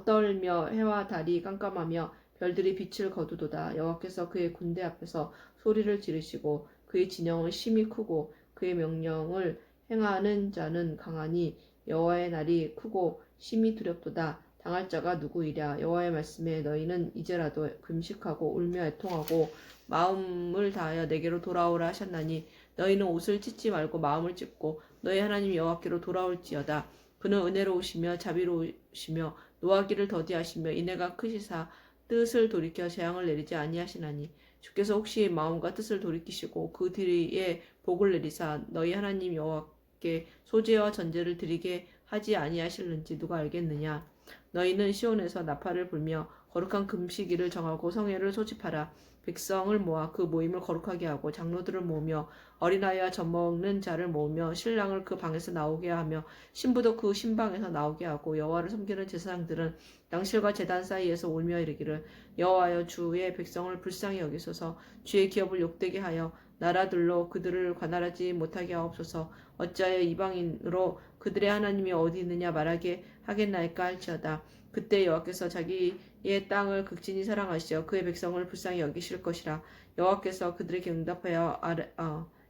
Speaker 2: 떨며 해와 달이 깜깜하며 별들이 빛을 거두도다. 여호와께서 그의 군대 앞에서 소리를 지르시고 그의 진영은 심히 크고 그의 명령을 행하는 자는 강하니 여호와의 날이 크고 심히 두렵도다. 당할 자가 누구이랴. 여호와의 말씀에 너희는 이제라도 금식하고 울며 애통하고 마음을 다하여 내게로 돌아오라 하셨나니 너희는 옷을 찢지 말고 마음을 찢고 너희 하나님 여호와께로 돌아올지어다. 그는 은혜로우시며 자비로우시며 노하기를 더디하시며 인애가 크시사 뜻을 돌이켜 재앙을 내리지 아니하시나니 주께서 혹시 마음과 뜻을 돌이키시고 그 뒤에 복을 내리사 너희 하나님 여호와께 소제와 전제를 드리게 하지 아니하실는지 누가 알겠느냐. 너희는 시온에서 나팔을 불며 거룩한 금식일을 정하고 성회를 소집하라. 백성을 모아 그 모임을 거룩하게 하고 장로들을 모으며 어린아이와 젖먹는 자를 모으며 신랑을 그 방에서 나오게 하며 신부도 그 신방에서 나오게 하고 여호와를 섬기는 제사장들은 양실과 제단 사이에서 울며 이르기를 여호와여, 주의 백성을 불쌍히 여기소서. 주의 기업을 욕되게 하여 나라들로 그들을 관할하지 못하게 하옵소서. 어찌하여 이방인으로 그들의 하나님이 어디 있느냐 말하게 하겠나이까 할지어다. 그때 여호와께서 자기의 땅을 극진히 사랑하시어 그의 백성을 불쌍히 여기실 것이라. 여호와께서 그들에게 응답하여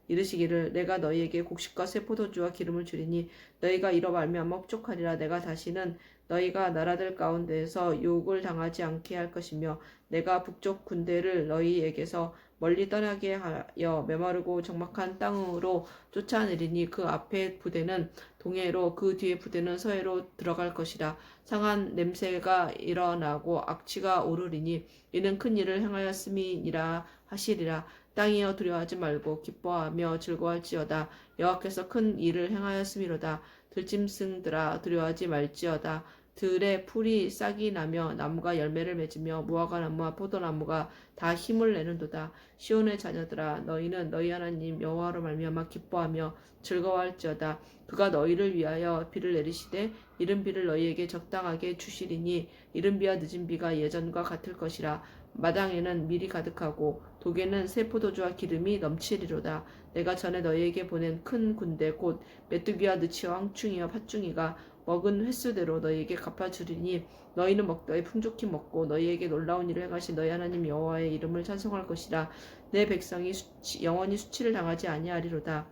Speaker 2: 이르시기를 내가 너희에게 곡식과 새 포도주와 기름을 주리니 너희가 이로 말미암아 흡족하리라. 내가 다시는 너희가 나라들 가운데에서 욕을 당하지 않게 할 것이며 내가 북쪽 군대를 너희에게서 멀리 떠나게 하여 메마르고 적막한 땅으로 쫓아내리니 그 앞에 부대는 동해로 그 뒤에 부대는 서해로 들어갈 것이라. 상한 냄새가 일어나고 악취가 오르리니 이는 큰 일을 행하였음이니라 하시리라. 땅이여, 두려워하지 말고 기뻐하며 즐거워할지어다. 여호와께서 큰 일을 행하였음이로다. 들짐승들아, 두려워하지 말지어다. 들의 풀이 싹이 나며 나무가 열매를 맺으며 무화과 나무와 포도나무가 다 힘을 내는도다. 시온의 자녀들아, 너희는 너희 하나님 여호와로 말미암아 기뻐하며 즐거워할지어다. 그가 너희를 위하여 비를 내리시되 이른 비를 너희에게 적당하게 주시리니 이른 비와 늦은 비가 예전과 같을 것이라. 마당에는 밀이 가득하고 독에는 새 포도주와 기름이 넘치리로다. 내가 전에 너희에게 보낸 큰 군대 곧 메뚜기와 느치와 황충이와 팥중이가 먹은 횟수대로 너희에게 갚아주리니 너희는 먹더니 풍족히 먹고 너희에게 놀라운 일을 행하신 너희 하나님 여호와의 이름을 찬송할 것이라. 내 백성이 영원히 수치를 당하지 아니하리로다.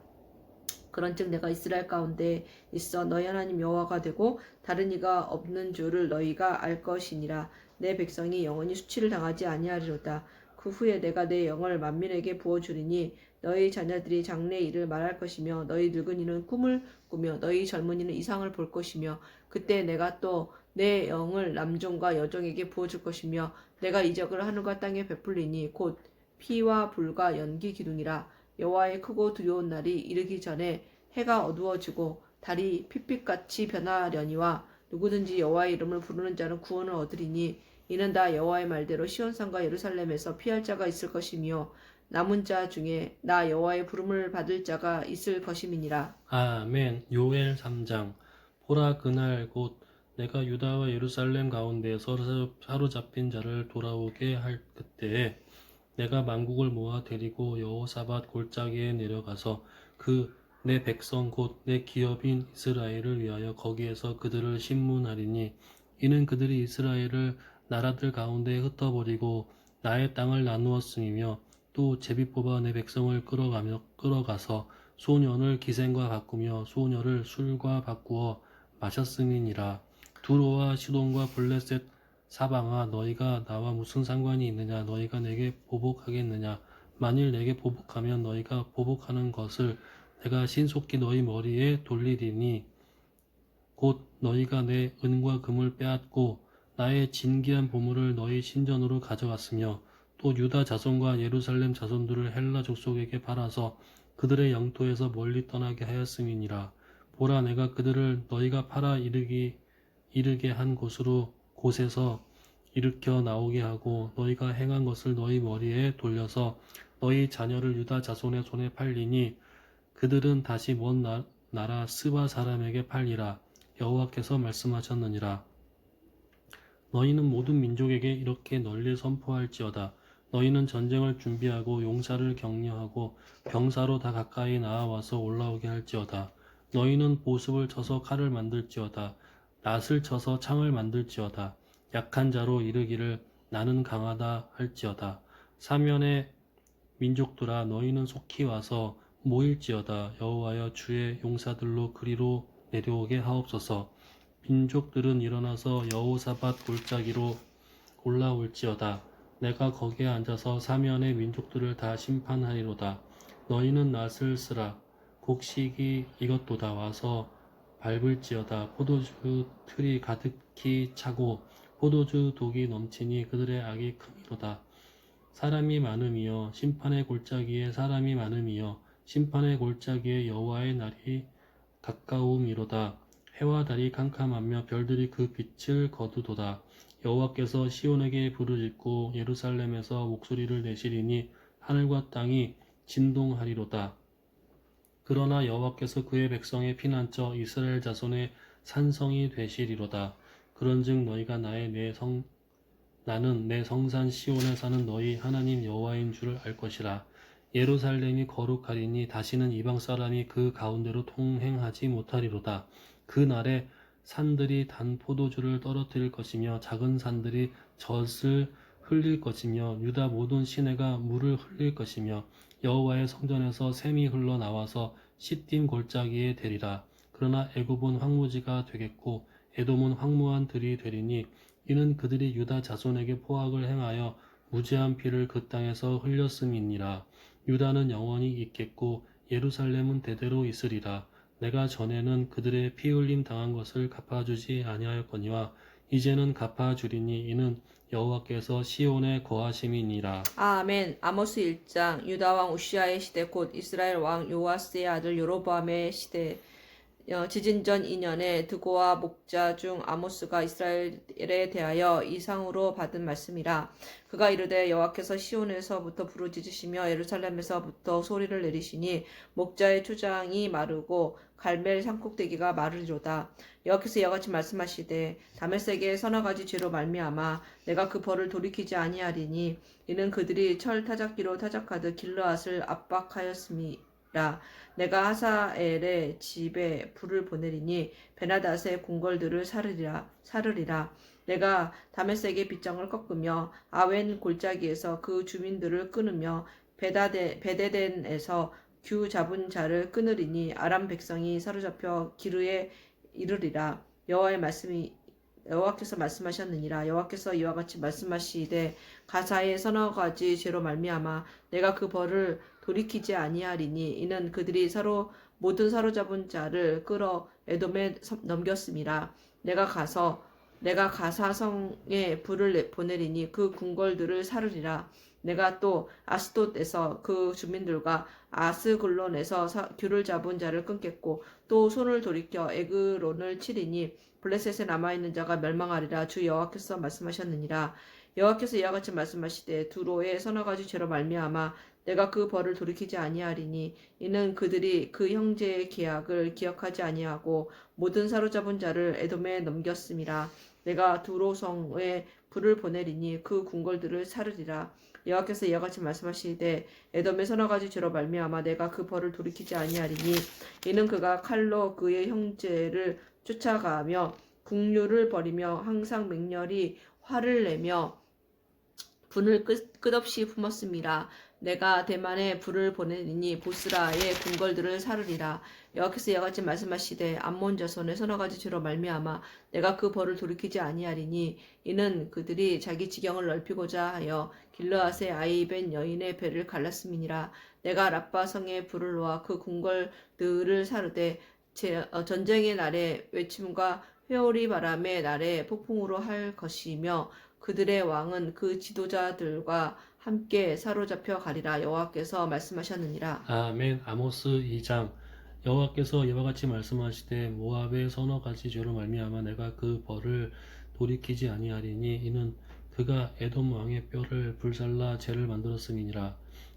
Speaker 2: 그런즉 내가 이스라엘 가운데 있어 너희 하나님 여호와가 되고 다른 이가 없는 줄을 너희가 알 것이니라. 내 백성이 영원히 수치를 당하지 아니하리로다. 그 후에 내가 내 영을 만민에게 부어주리니 너희 자녀들이 장래 일을 말할 것이며 너희 늙은이는 꿈을 꾸며 너희 젊은이는 이상을 볼 것이며 그때 내가 또 내 영을 남종과 여종에게 부어줄 것이며 내가 이적을 하늘과 땅에 베풀리니 곧 피와 불과 연기 기둥이라. 여호와의 크고 두려운 날이 이르기 전에 해가 어두워지고 달이 핏빛같이 변하려니와 누구든지 여호와의 이름을 부르는 자는 구원을 얻으리니 이는 다 여호와의 말대로 시온산과 예루살렘에서 피할 자가 있을 것이며 남은 자 중에 나 여호와의 부름을 받을 자가 있을 것임이니라.
Speaker 1: 아멘. 요엘 3장. 보라, 그날 곧 내가 유다와 예루살렘 가운데에서 사로잡힌 자를 돌아오게 할 그때에 내가 만국을 모아 데리고 여호사밧 골짜기에 내려가서 그 내 백성 곧 내 기업인 이스라엘을 위하여 거기에서 그들을 심문하리니 이는 그들이 이스라엘을 나라들 가운데 흩어버리고 나의 땅을 나누었음이며 또 제비 뽑아 내 백성을 끌어가서 소년을 기생과 바꾸며 소녀를 술과 바꾸어 마셨음이니라. 두로와 시돈과 블레셋 사방아, 너희가 나와 무슨 상관이 있느냐? 너희가 내게 보복하겠느냐? 만일 내게 보복하면 너희가 보복하는 것을 내가 신속히 너희 머리에 돌리리니 곧 너희가 내 은과 금을 빼앗고 나의 진귀한 보물을 너희 신전으로 가져갔으며 또 유다 자손과 예루살렘 자손들을 헬라 족속에게 팔아서 그들의 영토에서 멀리 떠나게 하였음이니라. 보라, 내가 그들을 너희가 팔아 이르게 한 곳에서 일으켜 나오게 하고 너희가 행한 것을 너희 머리에 돌려서 너희 자녀를 유다 자손의 손에 팔리니 그들은 다시 먼 나라 스바 사람에게 팔리라. 여호와께서 말씀하셨느니라. 너희는 모든 민족에게 이렇게 널리 선포할지어다. 너희는 전쟁을 준비하고 용사를 격려하고 병사로 다 가까이 나아와서 올라오게 할지어다. 너희는 보습을 쳐서 칼을 만들지어다. 낫을 쳐서 창을 만들지어다. 약한 자로 이르기를 나는 강하다 할지어다. 사면의 민족들아, 너희는 속히 와서 모일지어다. 여호와여, 주의 용사들로 그리로 내려오게 하옵소서. 민족들은 일어나서 여호사밧 골짜기로 올라올지어다. 내가 거기에 앉아서 사면의 민족들을 다 심판하리로다. 너희는 낫을 쓰라. 곡식이 이것도다. 와서 밟을지어다. 포도주 틀이 가득히 차고 포도주 독이 넘치니 그들의 악이 크미로다. 사람이 많음이여, 심판의 골짜기에 사람이 많음이여, 심판의 골짜기에 여호와의 날이 가까움이로다. 해와 달이 캄캄하며 별들이 그 빛을 거두도다. 여호와께서 시온에게 부르짖고 예루살렘에서 목소리를 내시리니 하늘과 땅이 진동하리로다. 그러나 여호와께서 그의 백성의 피난처 이스라엘 자손의 산성이 되시리로다. 그런즉 너희가 나는 내 성산 시온에 사는 너희 하나님 여호와인 줄을 알 것이라. 예루살렘이 거룩하리니 다시는 이방 사람이 그 가운데로 통행하지 못하리로다. 그 날에 산들이 단 포도주를 떨어뜨릴 것이며 작은 산들이 젖을 흘릴 것이며 유다 모든 시내가 물을 흘릴 것이며 여호와의 성전에서 샘이 흘러나와서 시딤 골짜기에 되리라. 그러나 애굽은 황무지가 되겠고 에돔은 황무한 들이 되리니 이는 그들이 유다 자손에게 포악을 행하여 무죄한 피를 그 땅에서 흘렸음이니라. 유다는 영원히 있겠고 예루살렘은 대대로 있으리라. 내가 전에는 그들의 피 흘림 당한 것을 갚아주지 아니하였거니와 이제는 갚아주리니 이는 여호와께서 시온에 거하심이니라.
Speaker 2: 아멘. 아모스 1장. 유다 왕 우시아의 시대 곧 이스라엘 왕 요아스의 아들 여로보암의 시대 지진 전 2년에 드고와 목자 중 아모스가 이스라엘에 대하여 이상으로 받은 말씀이라. 그가 이르되 여호와께서 시온에서부터 부르짖으시며 예루살렘에서부터 소리를 내리시니 목자의 초장이 마르고 갈멜 산꼭대기가 마르리로다. 여호와께서 이와같이 말씀하시되 다메섹의 서너 가지 죄로 말미암아 내가 그 벌을 돌이키지 아니하리니 이는 그들이 철 타작기로 타작하듯 길르앗을 압박하였음이라. 내가 하사엘의 집에 불을 보내리니 베나닷의 궁궐들을 사르리라. 내가 다메섹의 빗장을 꺾으며 아웬 골짜기에서 그 주민들을 끊으며 베데덴에서 규 잡은 자를 끊으리니 아람 백성이 사로잡혀 기르에 이르리라. 여호와의 여호와께서 말씀하셨느니라. 여호와께서 이와 같이 말씀하시되 가사의 서너 가지 죄로 말미암아 내가 그 벌을 돌이키지 아니하리니 이는 그들이 모든 사로잡은 자를 끌어 에돔에 넘겼음이라. 내가 가사성에 불을 보내리니 그 궁궐들을 사르리라. 내가 또 아스돗에서 그 주민들과 아스글론에서 귤을 잡은 자를 끊겠고 또 손을 돌이켜 에그론을 치리니 블레셋에 남아있는 자가 멸망하리라. 주 여호와께서 말씀하셨느니라. 여호와께서 이와 같이 말씀하시되 두로의 서너 가지 죄로 말미암아 내가 그 벌을 돌이키지 아니하리니 이는 그들이 그 형제의 계약을 기억하지 아니하고 모든 사로잡은 자를 에돔에 넘겼음이라. 내가 두로성에 불을 보내리니 그 궁궐들을 사르리라. 여호와께서 이와 같이 말씀하시되 에돔의 서너 가지 죄로 말미암아 내가 그 벌을 돌이키지 아니하리니 이는 그가 칼로 그의 형제를 쫓아가며 국류를 벌이며 항상 맹렬히 화를 내며 분을 끝없이 품었음이라. 내가 대만에 불을 보내리니 보스라의 궁궐들을 사르리라. 여호와께서 이와 같이 말씀하시되 암몬 자손의 서너 가지 죄로 말미암아 내가 그 벌을 돌이키지 아니하리니 이는 그들이 자기 지경을 넓히고자 하여 길르앗의 아이 벤 여인의 배를 갈랐음이니라. 내가 라빠 성에 불을 놓아 그 궁궐들을 사르되 전쟁의 날에 외침과 회오리 바람의 날에 폭풍으로 할 것이며 그들의 왕은 그 지도자들과 함께 사로잡혀 가리라. 여호와께서 말씀하셨느니라.
Speaker 1: 아멘. 아모스 2장. 여호와께서 이와 같이 말씀하시되 모압의 서너 가지 죄로 말미암아 내가 그 벌을 돌이키지 아니하리니 이는 그가 에돔 왕의 뼈를 불살라 죄를 만들었음이니라.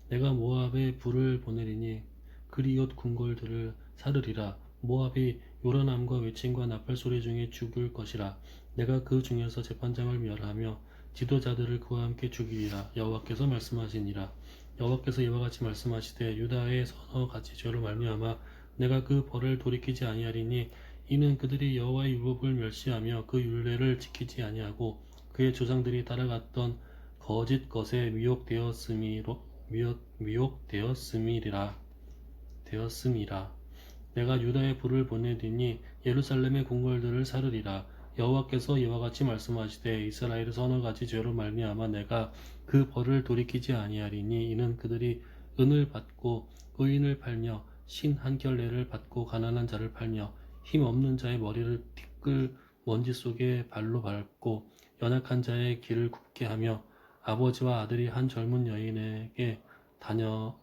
Speaker 1: 내가 모압에 불을 보내리니 그리옷 궁궐들을 사르리라. 모압이 요란함과 외침과 나팔 소리 중에 죽을 것이라. 내가 그 중에서 재판장을 멸하며 지도자들을 그와 함께 죽이리라. 여호와께서 말씀하시니라. 여호와께서 이와 같이 말씀하시되 유다의 서너 가지 죄로 말미암아 내가 그 벌을 돌이키지 아니하리니 이는 그들이 여호와의 율법을 멸시하며 그 율례를 지키지 아니하고 그의 조상들이 따라갔던 거짓 것에 미혹되었음이라. 내가 유다의 불을 보내리니 예루살렘의 궁궐들을 사르리라. 여호와께서 이와 같이 말씀하시되 이스라엘의 서너 가지 죄로 말미암아 내가 그 벌을 돌이키지 아니하리니 이는 그들이 은을 받고 의인을 팔며 신 한 켤레를 받고 가난한 자를 팔며 힘 없는 자의 머리를 티끌 먼지 속에 발로 밟고 연약한 자의 길을 굽게 하며 아버지와 아들이 한 젊은 여인에게 다녀서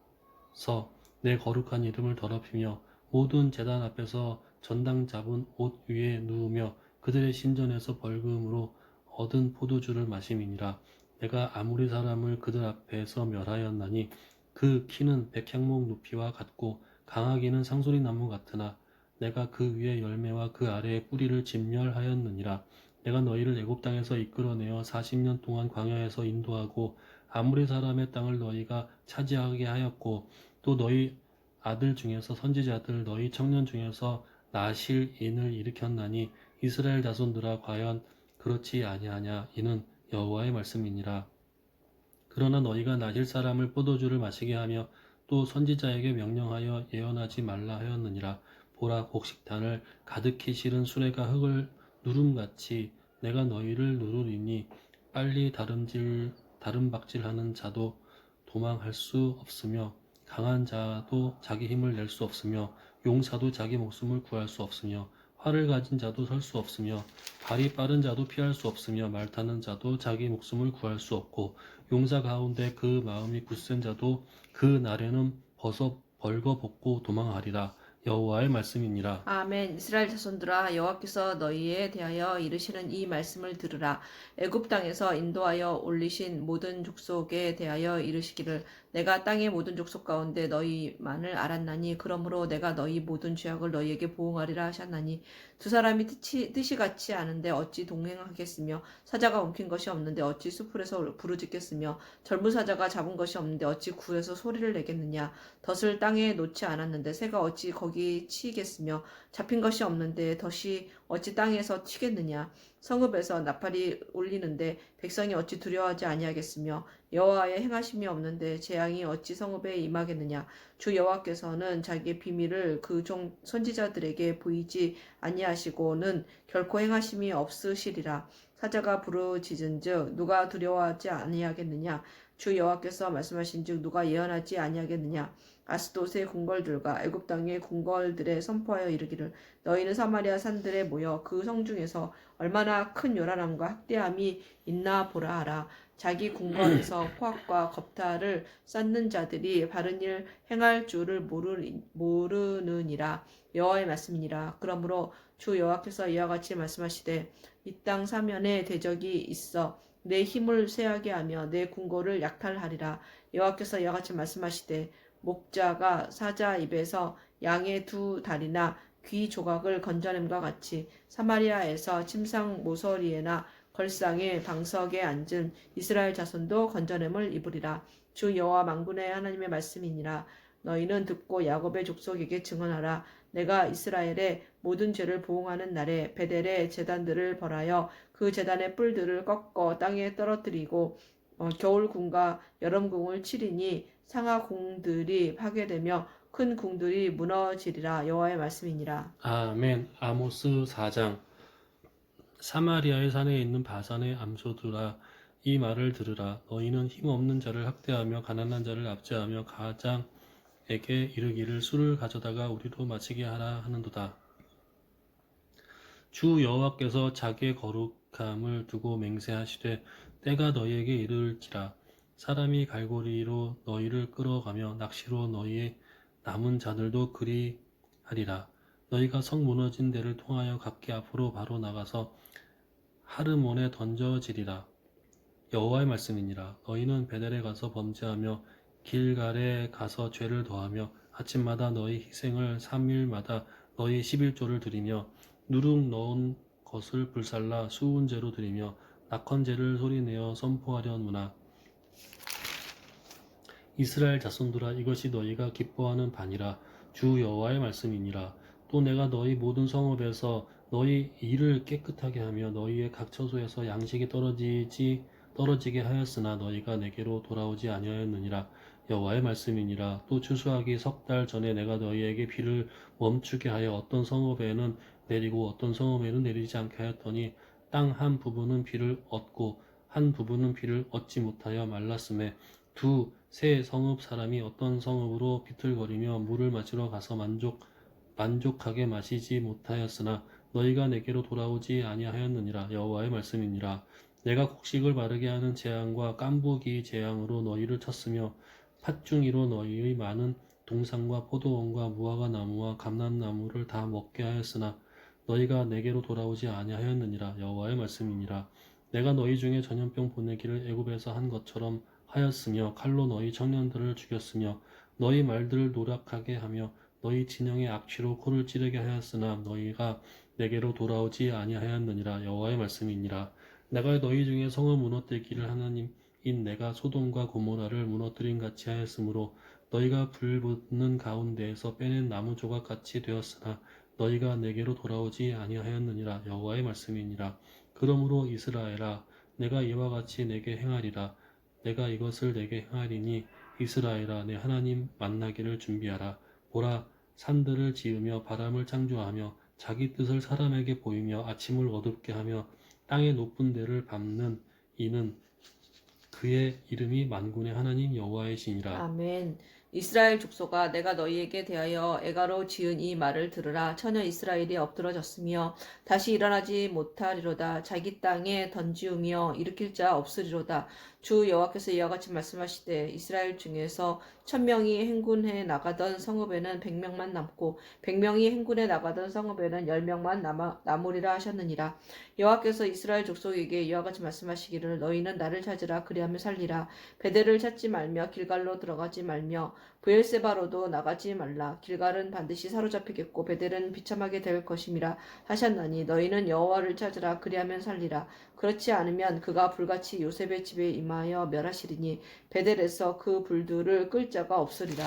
Speaker 1: 내 거룩한 이름을 더럽히며 모든 제단 앞에서 전당 잡은 옷 위에 누우며 그들의 신전에서 벌금으로 얻은 포도주를 마심이니라. 내가 아무리 사람을 그들 앞에서 멸하였나니 그 키는 백향목 높이와 같고 강하기는 상소리 나무 같으나 내가 그 위에 열매와 그 아래에 뿌리를 진멸하였느니라. 내가 너희를 애굽 땅에서 이끌어내어 40년 동안 광야에서 인도하고 아무리 사람의 땅을 너희가 차지하게 하였고 또 너희 아들 중에서 선지자들 너희 청년 중에서 나실인을 일으켰나니 이스라엘 자손들아 과연 그렇지 아니하냐. 이는 여호와의 말씀이니라. 그러나 너희가 나실 사람을 포도주를 마시게 하며 또 선지자에게 명령하여 예언하지 말라 하였느니라. 보라 곡식단을 가득히 실은 수레가 흙을 누름같이 내가 너희를 누르리니 빨리 다름박질하는 자도 도망할 수 없으며 강한 자도 자기 힘을 낼 수 없으며 용사도 자기 목숨을 구할 수 없으며 활을 가진 자도 설 수 없으며 발이 빠른 자도 피할 수 없으며 말 타는 자도 자기 목숨을 구할 수 없고 용사 가운데 그 마음이 굳센 자도 그 날에는 벌거벗고 도망하리라. 여호와의 말씀이니라.
Speaker 2: 아멘. 이스라엘 자손들아 여호와께서 너희에 대하여 이르시는 이 말씀을 들으라. 애굽 땅에서 인도하여 올리신 모든 족속에 대하여 이르시기를 내가 땅의 모든 족속 가운데 너희만을 알았나니 그러므로 내가 너희 모든 죄악을 너희에게 보응하리라 하셨나니 두 사람이 뜻이 같지 않은데 어찌 동행하겠으며 사자가 엉킨 것이 없는데 어찌 수풀에서 부르짖겠으며 젊은 사자가 잡은 것이 없는데 어찌 굴에서 소리를 내겠느냐. 덫을 땅에 놓지 않았는데 새가 어찌 거기 치이겠으며 잡힌 것이 없는데 덫이 어찌 땅에서 튀겠느냐? 성읍에서 나팔이 울리는데 백성이 어찌 두려워하지 아니하겠으며 여호와의 행하심이 없는데 재앙이 어찌 성읍에 임하겠느냐? 주 여호와께서는 자기의 비밀을 그 종 선지자들에게 보이지 아니하시고는 결코 행하심이 없으시리라. 사자가 부르짖은즉 누가 두려워하지 아니하겠느냐? 주 여호와께서 말씀하신즉 누가 예언하지 아니하겠느냐? 아스돗의 궁궐들과 애굽 땅의 궁궐들에 선포하여 이르기를 너희는 사마리아 산들에 모여 그 성 중에서 얼마나 큰 요란함과 학대함이 있나 보라 하라. 자기 궁궐에서 포악과 겁탈을 쌓는 자들이 바른 일 행할 줄을 모르느니라. 여호와의 말씀이니라. 그러므로 주 여호와께서 이와 같이 말씀하시되 이 땅 사면에 대적이 있어 내 힘을 쇠하게 하며 내 궁궐을 약탈하리라. 여호와께서 이와 같이 말씀하시되 목자가 사자 입에서 양의 두 다리나 귀 조각을 건져냄과 같이 사마리아에서 침상 모서리에나 걸상의 방석에 앉은 이스라엘 자손도 건져냄을 입으리라. 주 여호와 만군의 하나님의 말씀이니라. 너희는 듣고 야곱의 족속에게 증언하라. 내가 이스라엘의 모든 죄를 보응하는 날에 베델의 제단들을 벌하여 그 제단의 뿔들을 꺾어 땅에 떨어뜨리고 겨울궁과 여름궁을 치리니 상하궁들이 파괴되며 큰 궁들이 무너지리라. 여호와의 말씀이니라.
Speaker 1: 아멘. 아모스 4장. 사마리아의 산에 있는 바산의 암소들아 이 말을 들으라. 너희는 힘없는 자를 학대하며 가난한 자를 압제하며 가장에게 이르기를 술을 가져다가 우리로 마시게 하라 하는도다. 주 여호와께서 자기의 거룩함을 두고 맹세하시되 때가 너희에게 이를지라. 사람이 갈고리로 너희를 끌어가며 낚시로 너희의 남은 자들도 그리하리라. 너희가 성 무너진 데를 통하여 각기 앞으로 바로 나가서 하르몬에 던져지리라. 여호와의 말씀이니라. 너희는 베델에 가서 범죄하며 길갈에 가서 죄를 더하며 아침마다 너희 희생을 3일마다 너희 11조를 드리며 누룩 넣은 것을 불살라 수은제로 드리며 낙헌제를 소리내어 선포하려느나. 이스라엘 자손들아 이것이 너희가 기뻐하는 바니라. 주 여호와의 말씀이니라. 또 내가 너희 모든 성읍에서 너희 일을 깨끗하게 하며 너희의 각 처소에서 양식이 떨어지게 하였으나 너희가 내게로 돌아오지 아니하였느니라. 여호와의 말씀이니라. 또 추수하기 석 달 전에 내가 너희에게 비를 멈추게 하여 어떤 성읍에는 내리고 어떤 성읍에는 내리지 않게 하였더니 땅 한 부분은 비를 얻고 한 부분은 비를 얻지 못하여 말랐음에 두세 성읍 사람이 어떤 성읍으로 비틀거리며 물을 마시러 가서 만족하게 마시지 못하였으나 너희가 내게로 돌아오지 아니하였느니라. 여호와의 말씀이니라. 내가 곡식을 마르게 하는 재앙과 깐부기 재앙으로 너희를 쳤으며 팥중이로 너희의 많은 동산과 포도원과 무화과 나무와 감람나무를 다 먹게 하였으나 너희가 내게로 돌아오지 아니하였느니라. 여호와의 말씀이니라. 내가 너희 중에 전염병 보내기를 애굽에서 한 것처럼 하였으며 칼로 너희 청년들을 죽였으며 너희 말들을 노력하게 하며 너희 진영의 악취로 코를 찌르게 하였으나 너희가 내게로 돌아오지 아니하였느니라. 여호와의 말씀이니라. 내가 너희 중에 성을 무너뜨리기를 하나님인 내가 소돔과 고모라를 무너뜨린 같이 하였으므로 너희가 불붙는 가운데에서 빼낸 나무 조각 같이 되었으나 너희가 내게로 돌아오지 아니하였느니라. 여호와의 말씀이니라. 그러므로 이스라엘아 내가 이와 같이 내게 행하리라. 내가 이것을 내게 행하리니 이스라엘아 내 하나님 만나기를 준비하라. 보라 산들을 지으며 바람을 창조하며 자기 뜻을 사람에게 보이며 아침을 어둡게 하며 땅의 높은 데를 밟는 이는 그의 이름이 만군의 하나님 여호와이시니라.
Speaker 2: 아멘. 이스라엘 족속아 내가 너희에게 대하여 애가로 지은 이 말을 들으라. 처녀 이스라엘이 엎드러졌으며 다시 일어나지 못하리로다. 자기 땅에 던지우며 일으킬 자 없으리로다. 주 여호와께서 이와 같이 말씀하시되 이스라엘 중에서 1000명이 행군해 나가던 성읍에는 100명만 남고 100명이 행군해 나가던 성읍에는 10명만 남으리라 하셨느니라. 여호와께서 이스라엘 족속에게 이와 같이 말씀하시기를 너희는 나를 찾으라. 그리하면 살리라. 베델을 찾지 말며 길갈로 들어가지 말며 브엘세바로도 나가지 말라. 길갈은 반드시 사로잡히겠고 베델은 비참하게 될 것임이라 하셨나니 너희는 여호와를 찾으라. 그리하면 살리라. 그렇지 않으면 그가 불같이 요셉의 집에 임하여 멸하시리니 베델에서 그 불들을 끌 자가 없으리라.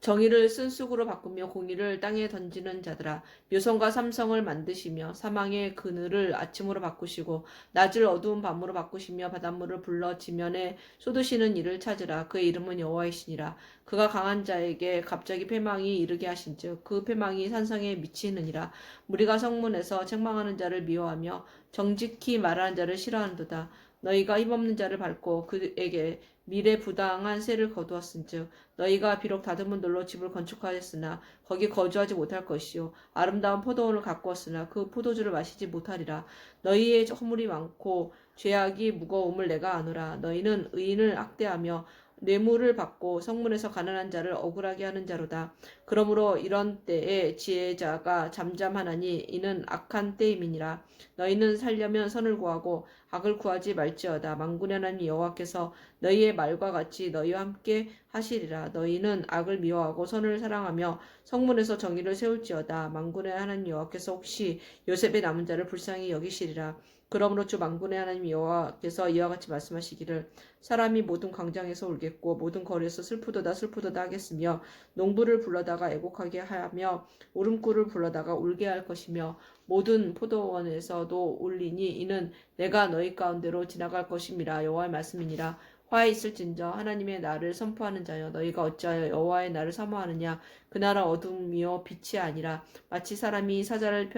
Speaker 2: 정의를 쓴쑥으로 바꾸며 공의를 땅에 던지는 자들아 묘성과 삼성을 만드시며 사망의 그늘을 아침으로 바꾸시고 낮을 어두운 밤으로 바꾸시며 바닷물을 불러 지면에 쏟으시는 이를 찾으라. 그의 이름은 여호와이시니라. 그가 강한 자에게 갑자기 패망이 이르게 하신즉 그 패망이 산성에 미치느니라. 무리가 성문에서 책망하는 자를 미워하며 정직히 말하는 자를 싫어하는도다. 너희가 힘없는 자를 밟고 그에게 미래 부당한 세를 거두었은즉 너희가 비록 다듬은 돌로 집을 건축하였으나 거기 거주하지 못할 것이요 아름다운 포도원을 가꾸었으나 그 포도주를 마시지 못하리라. 너희의 허물이 많고 죄악이 무거움을 내가 아노라. 너희는 의인을 학대하며 뇌물을 받고 성문에서 가난한 자를 억울하게 하는 자로다. 그러므로 이런 때에 지혜자가 잠잠하나니 이는 악한 때임이니라. 너희는 살려면 선을 구하고 악을 구하지 말지어다. 만군의 하나님 여호와께서 너희의 말과 같이 너희와 함께 하시리라. 너희는 악을 미워하고 선을 사랑하며 성문에서 정의를 세울지어다. 만군의 하나님 여호와께서 혹시 요셉의 남은 자를 불쌍히 여기시리라. 그러므로 주 만군의 하나님 여호와께서 이와 같이 말씀하시기를 사람이 모든 광장에서 울겠고 모든 거리에서 슬프도다 슬프도다 하겠으며 농부를 불러다가 애곡하게 하며 울음꾼을 불러다가 울게 할 것이며 모든 포도원에서도 울리니 이는 내가 너희 가운데로 지나갈 것임이라. 여호와의 말씀이니라. 화에 있을진저 하나님의 날을 선포하는 자여 너희가 어찌하여 여호와의 날을 사모하느냐. 그 날은 어둠이요 빛이 아니라 마치 사람이 사자를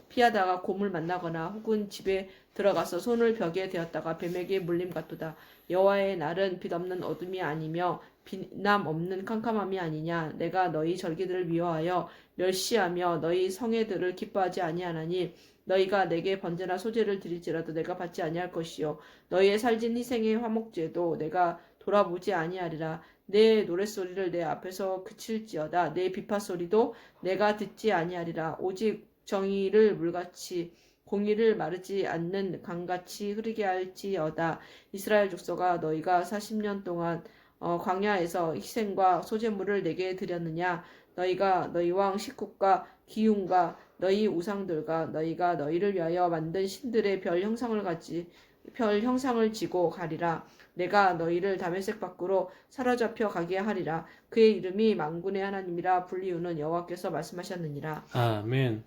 Speaker 2: 피하다가 곰을 만나거나 혹은 집에 들어가서 손을 벽에 대었다가 뱀에게 물림 같도다. 여호와의 날은 빛 없는 어둠이 아니며 비남 없는 캄캄함이 아니냐. 내가 너희 절기들을 미워하여 멸시하며 너희 성회들을 기뻐하지 아니하나니 너희가 내게 번제나 소제를 드릴지라도 내가 받지 아니할 것이요 너희의 살진 희생의 화목제도 내가 돌아보지 아니하리라. 내 노랫소리를 내 앞에서 그칠지어다. 내 비파소리도 내가 듣지 아니하리라. 오직 정의를 물같이 공의를 마르지 않는 강같이 흐르게 할지어다. 이스라엘 족속아 너희가 40년 동안 광야에서 희생과 소제물을 내게 드렸느냐. 너희가 너희 왕 식국과 기운과 너희 우상들과 너희가 너희를 위하여 만든 신들의 별 형상을 지고 가리라. 내가 너희를 다메섹 밖으로 사로잡혀 가게 하리라. 그의 이름이 만군의 하나님이라 불리우는 여호와께서 말씀하셨느니라.
Speaker 1: 아멘.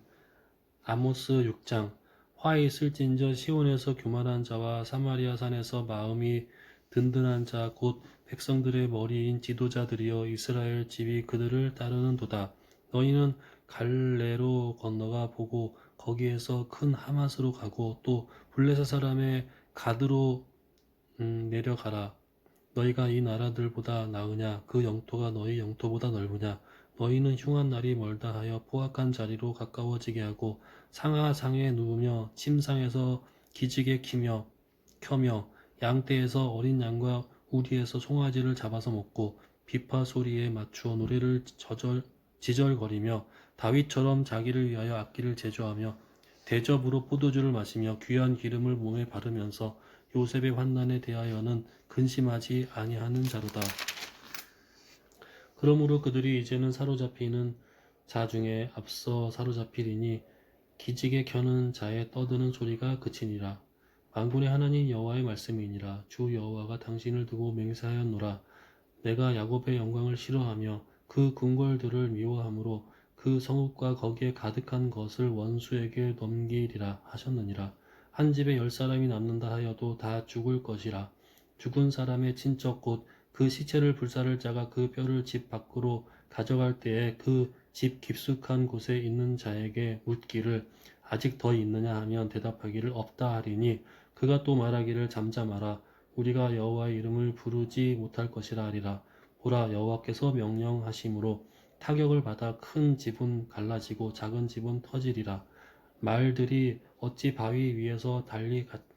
Speaker 1: 아모스 6장. 화에 있을진저 시온에서 교만한 자와 사마리아 산에서 마음이 든든한 자 곧 백성들의 머리인 지도자들이여 이스라엘 집이 그들을 따르는도다. 너희는 갈레로 건너가 보고 거기에서 큰 하맛으로 가고 또 블레셋 사람의 가드로 내려가라. 너희가 이 나라들보다 나으냐? 그 영토가 너희 영토보다 넓으냐? 너희는 흉한 날이 멀다 하여 포악한 자리로 가까워지게 하고 상하상에 누우며 침상에서 기지개 켜며 양떼에서 어린 양과 우리에서 송아지를 잡아서 먹고 비파 소리에 맞추어 노래를 지절거리며 다윗처럼 자기를 위하여 악기를 제조하며 대접으로 포도주를 마시며 귀한 기름을 몸에 바르면서 요셉의 환난에 대하여는 근심하지 아니하는 자로다. 그러므로 그들이 이제는 사로잡히는 자 중에 앞서 사로잡히리니 기지개 켜는 자의 떠드는 소리가 그치니라. 만군의 하나님 여호와의 말씀이니라. 주 여호와가 당신을 두고 맹세하였노라. 내가 야곱의 영광을 싫어하며 그 궁궐들을 미워하므로 그 성읍과 거기에 가득한 것을 원수에게 넘기리라 하셨느니라. 한 집에 10사람이 남는다 하여도 다 죽을 것이라. 죽은 사람의 친척 곧 그 시체를 불사를 자가 그 뼈를 집 밖으로 가져갈 때에 그 집 깊숙한 곳에 있는 자에게 묻기를 아직 더 있느냐 하면 대답하기를 없다 하리니 그가 또 말하기를 잠잠하라. 우리가 여호와의 이름을 부르지 못할 것이라 하리라. 보라 여호와께서 명령하심으로 타격을 받아 큰 집은 갈라지고 작은 집은 터지리라. 말들이 어찌 바위 위에서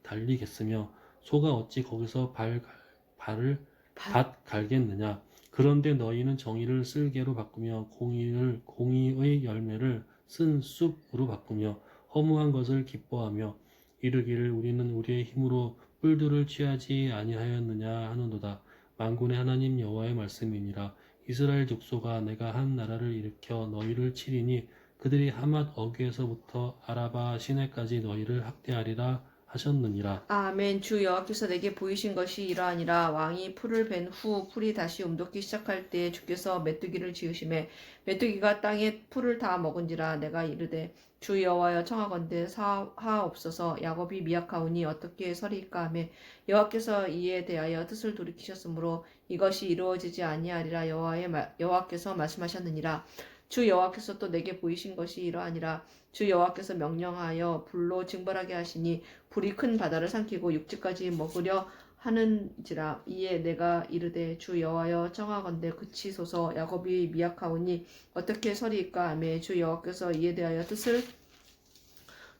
Speaker 1: 달리겠으며 소가 어찌 거기서 밭 갈겠느냐. 그런데 너희는 정의를 쓸개로 바꾸며 공의의 열매를 쓴 쑥으로 바꾸며 허무한 것을 기뻐하며 이르기를 우리는 우리의 힘으로 뿔들을 취하지 아니하였느냐 하는도다. 만군의 하나님 여호와의 말씀이니라. 이스라엘 족속아 내가 한 나라를 일으켜 너희를 치리니 그들이 하맛 어귀에서부터 아라바 시내까지 너희를 학대하리라 하셨느니라.
Speaker 2: 아멘. 주 여호와께서 내게 보이신 것이 이러하니라. 왕이 풀을 벤 후 풀이 다시 움돋기 시작할 때에 주께서 메뚜기를 지으심에 메뚜기가 땅에 풀을 다 먹은지라. 내가 이르되 주 여호와여 청하건대 사하옵소서. 야곱이 미약하오니 어떻게 서리이까 하매 여호와께서 이에 대하여 뜻을 돌이키셨으므로 이것이 이루어지지 아니하리라. 여호와께서 말씀하셨느니라. 주 여호와께서 또 내게 보이신 것이 이러하니라. 주 여호와께서 명령하여 불로 징벌하게 하시니 불이 큰 바다를 삼키고 육지까지 먹으려 하는지라. 이에 내가 이르되 주 여호와여 청하건대 그치소서. 야곱이 미약하오니 어떻게 서리이까 하매 주 여호와께서 이에 대하여 뜻을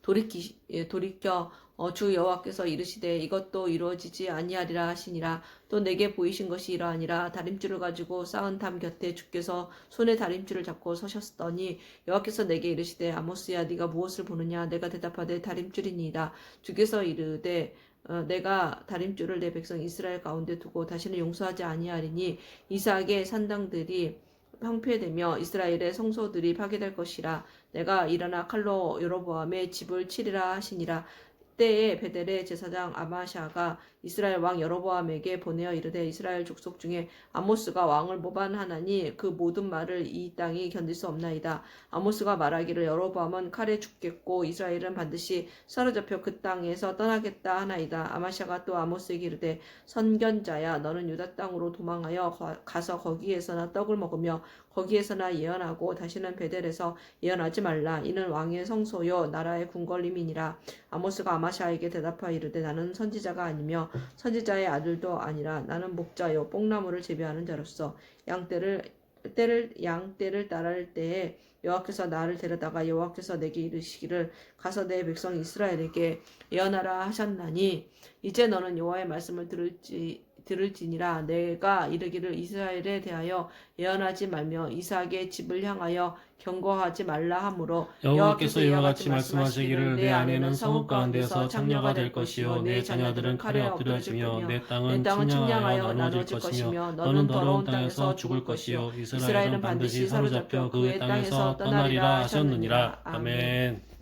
Speaker 2: 돌이켜 주 여호와께서 이르시되 이것도 이루어지지 아니하리라 하시니라. 또 내게 보이신 것이 이러하니라. 다림줄을 가지고 쌓은 담 곁에 주께서 손에 다림줄을 잡고 서셨더니 여호와께서 내게 이르시되 아모스야 네가 무엇을 보느냐. 내가 대답하되 다림줄이니이다. 주께서 이르되 내가 다림줄을 내 백성 이스라엘 가운데 두고 다시는 용서하지 아니하리니 이삭의 산당들이 황폐되며 이스라엘의 성소들이 파괴될 것이라. 내가 일어나 칼로 여로보암의 집을 치리라 하시니라. 때에 베델의 제사장 아마샤가 이스라엘 왕 여로보암에게 보내어 이르되 이스라엘 족속 중에 아모스가 왕을 모반하나니 그 모든 말을 이 땅이 견딜 수 없나이다. 아모스가 말하기를 여로보암은 칼에 죽겠고 이스라엘은 반드시 사로잡혀 그 땅에서 떠나겠다 하나이다. 아마샤가 또 아모스에게 이르되 선견자야 너는 유다 땅으로 도망하여 가서 거기에서나 떡을 먹으며 거기에서나 예언하고 다시는 베델에서 예언하지 말라. 이는 왕의 성소요 나라의 궁궐임이니라. 아모스가 아마샤에게 대답하여 이르되 나는 선지자가 아니며 선지자의 아들도 아니라 나는 목자요 뽕나무를 재배하는 자로서 양떼를 따를 때에 여호와께서 나를 데려다가 여호와께서 내게 이르시기를 가서 내 백성 이스라엘에게 예언하라 하셨나니 이제 너는 여호와의 말씀을 들을지니라. 내가 이르기를 이스라엘에 대하여 예언하지 말며 이삭의 집을 향하여 경고하지 말라 하므로
Speaker 1: 여호와께서 이와 같이 말씀하시기를 내 아내는 성읍 가운데서 창녀가 될 것이요 내 자녀들은 칼에 엎드려지며 내 땅은 측량하여 나눠질 것이며 너는 더러운 땅에서 죽을 것이요 이스라엘은 반드시 사로잡혀 그의 땅에서 떠나리라 하셨느니라. 아멘.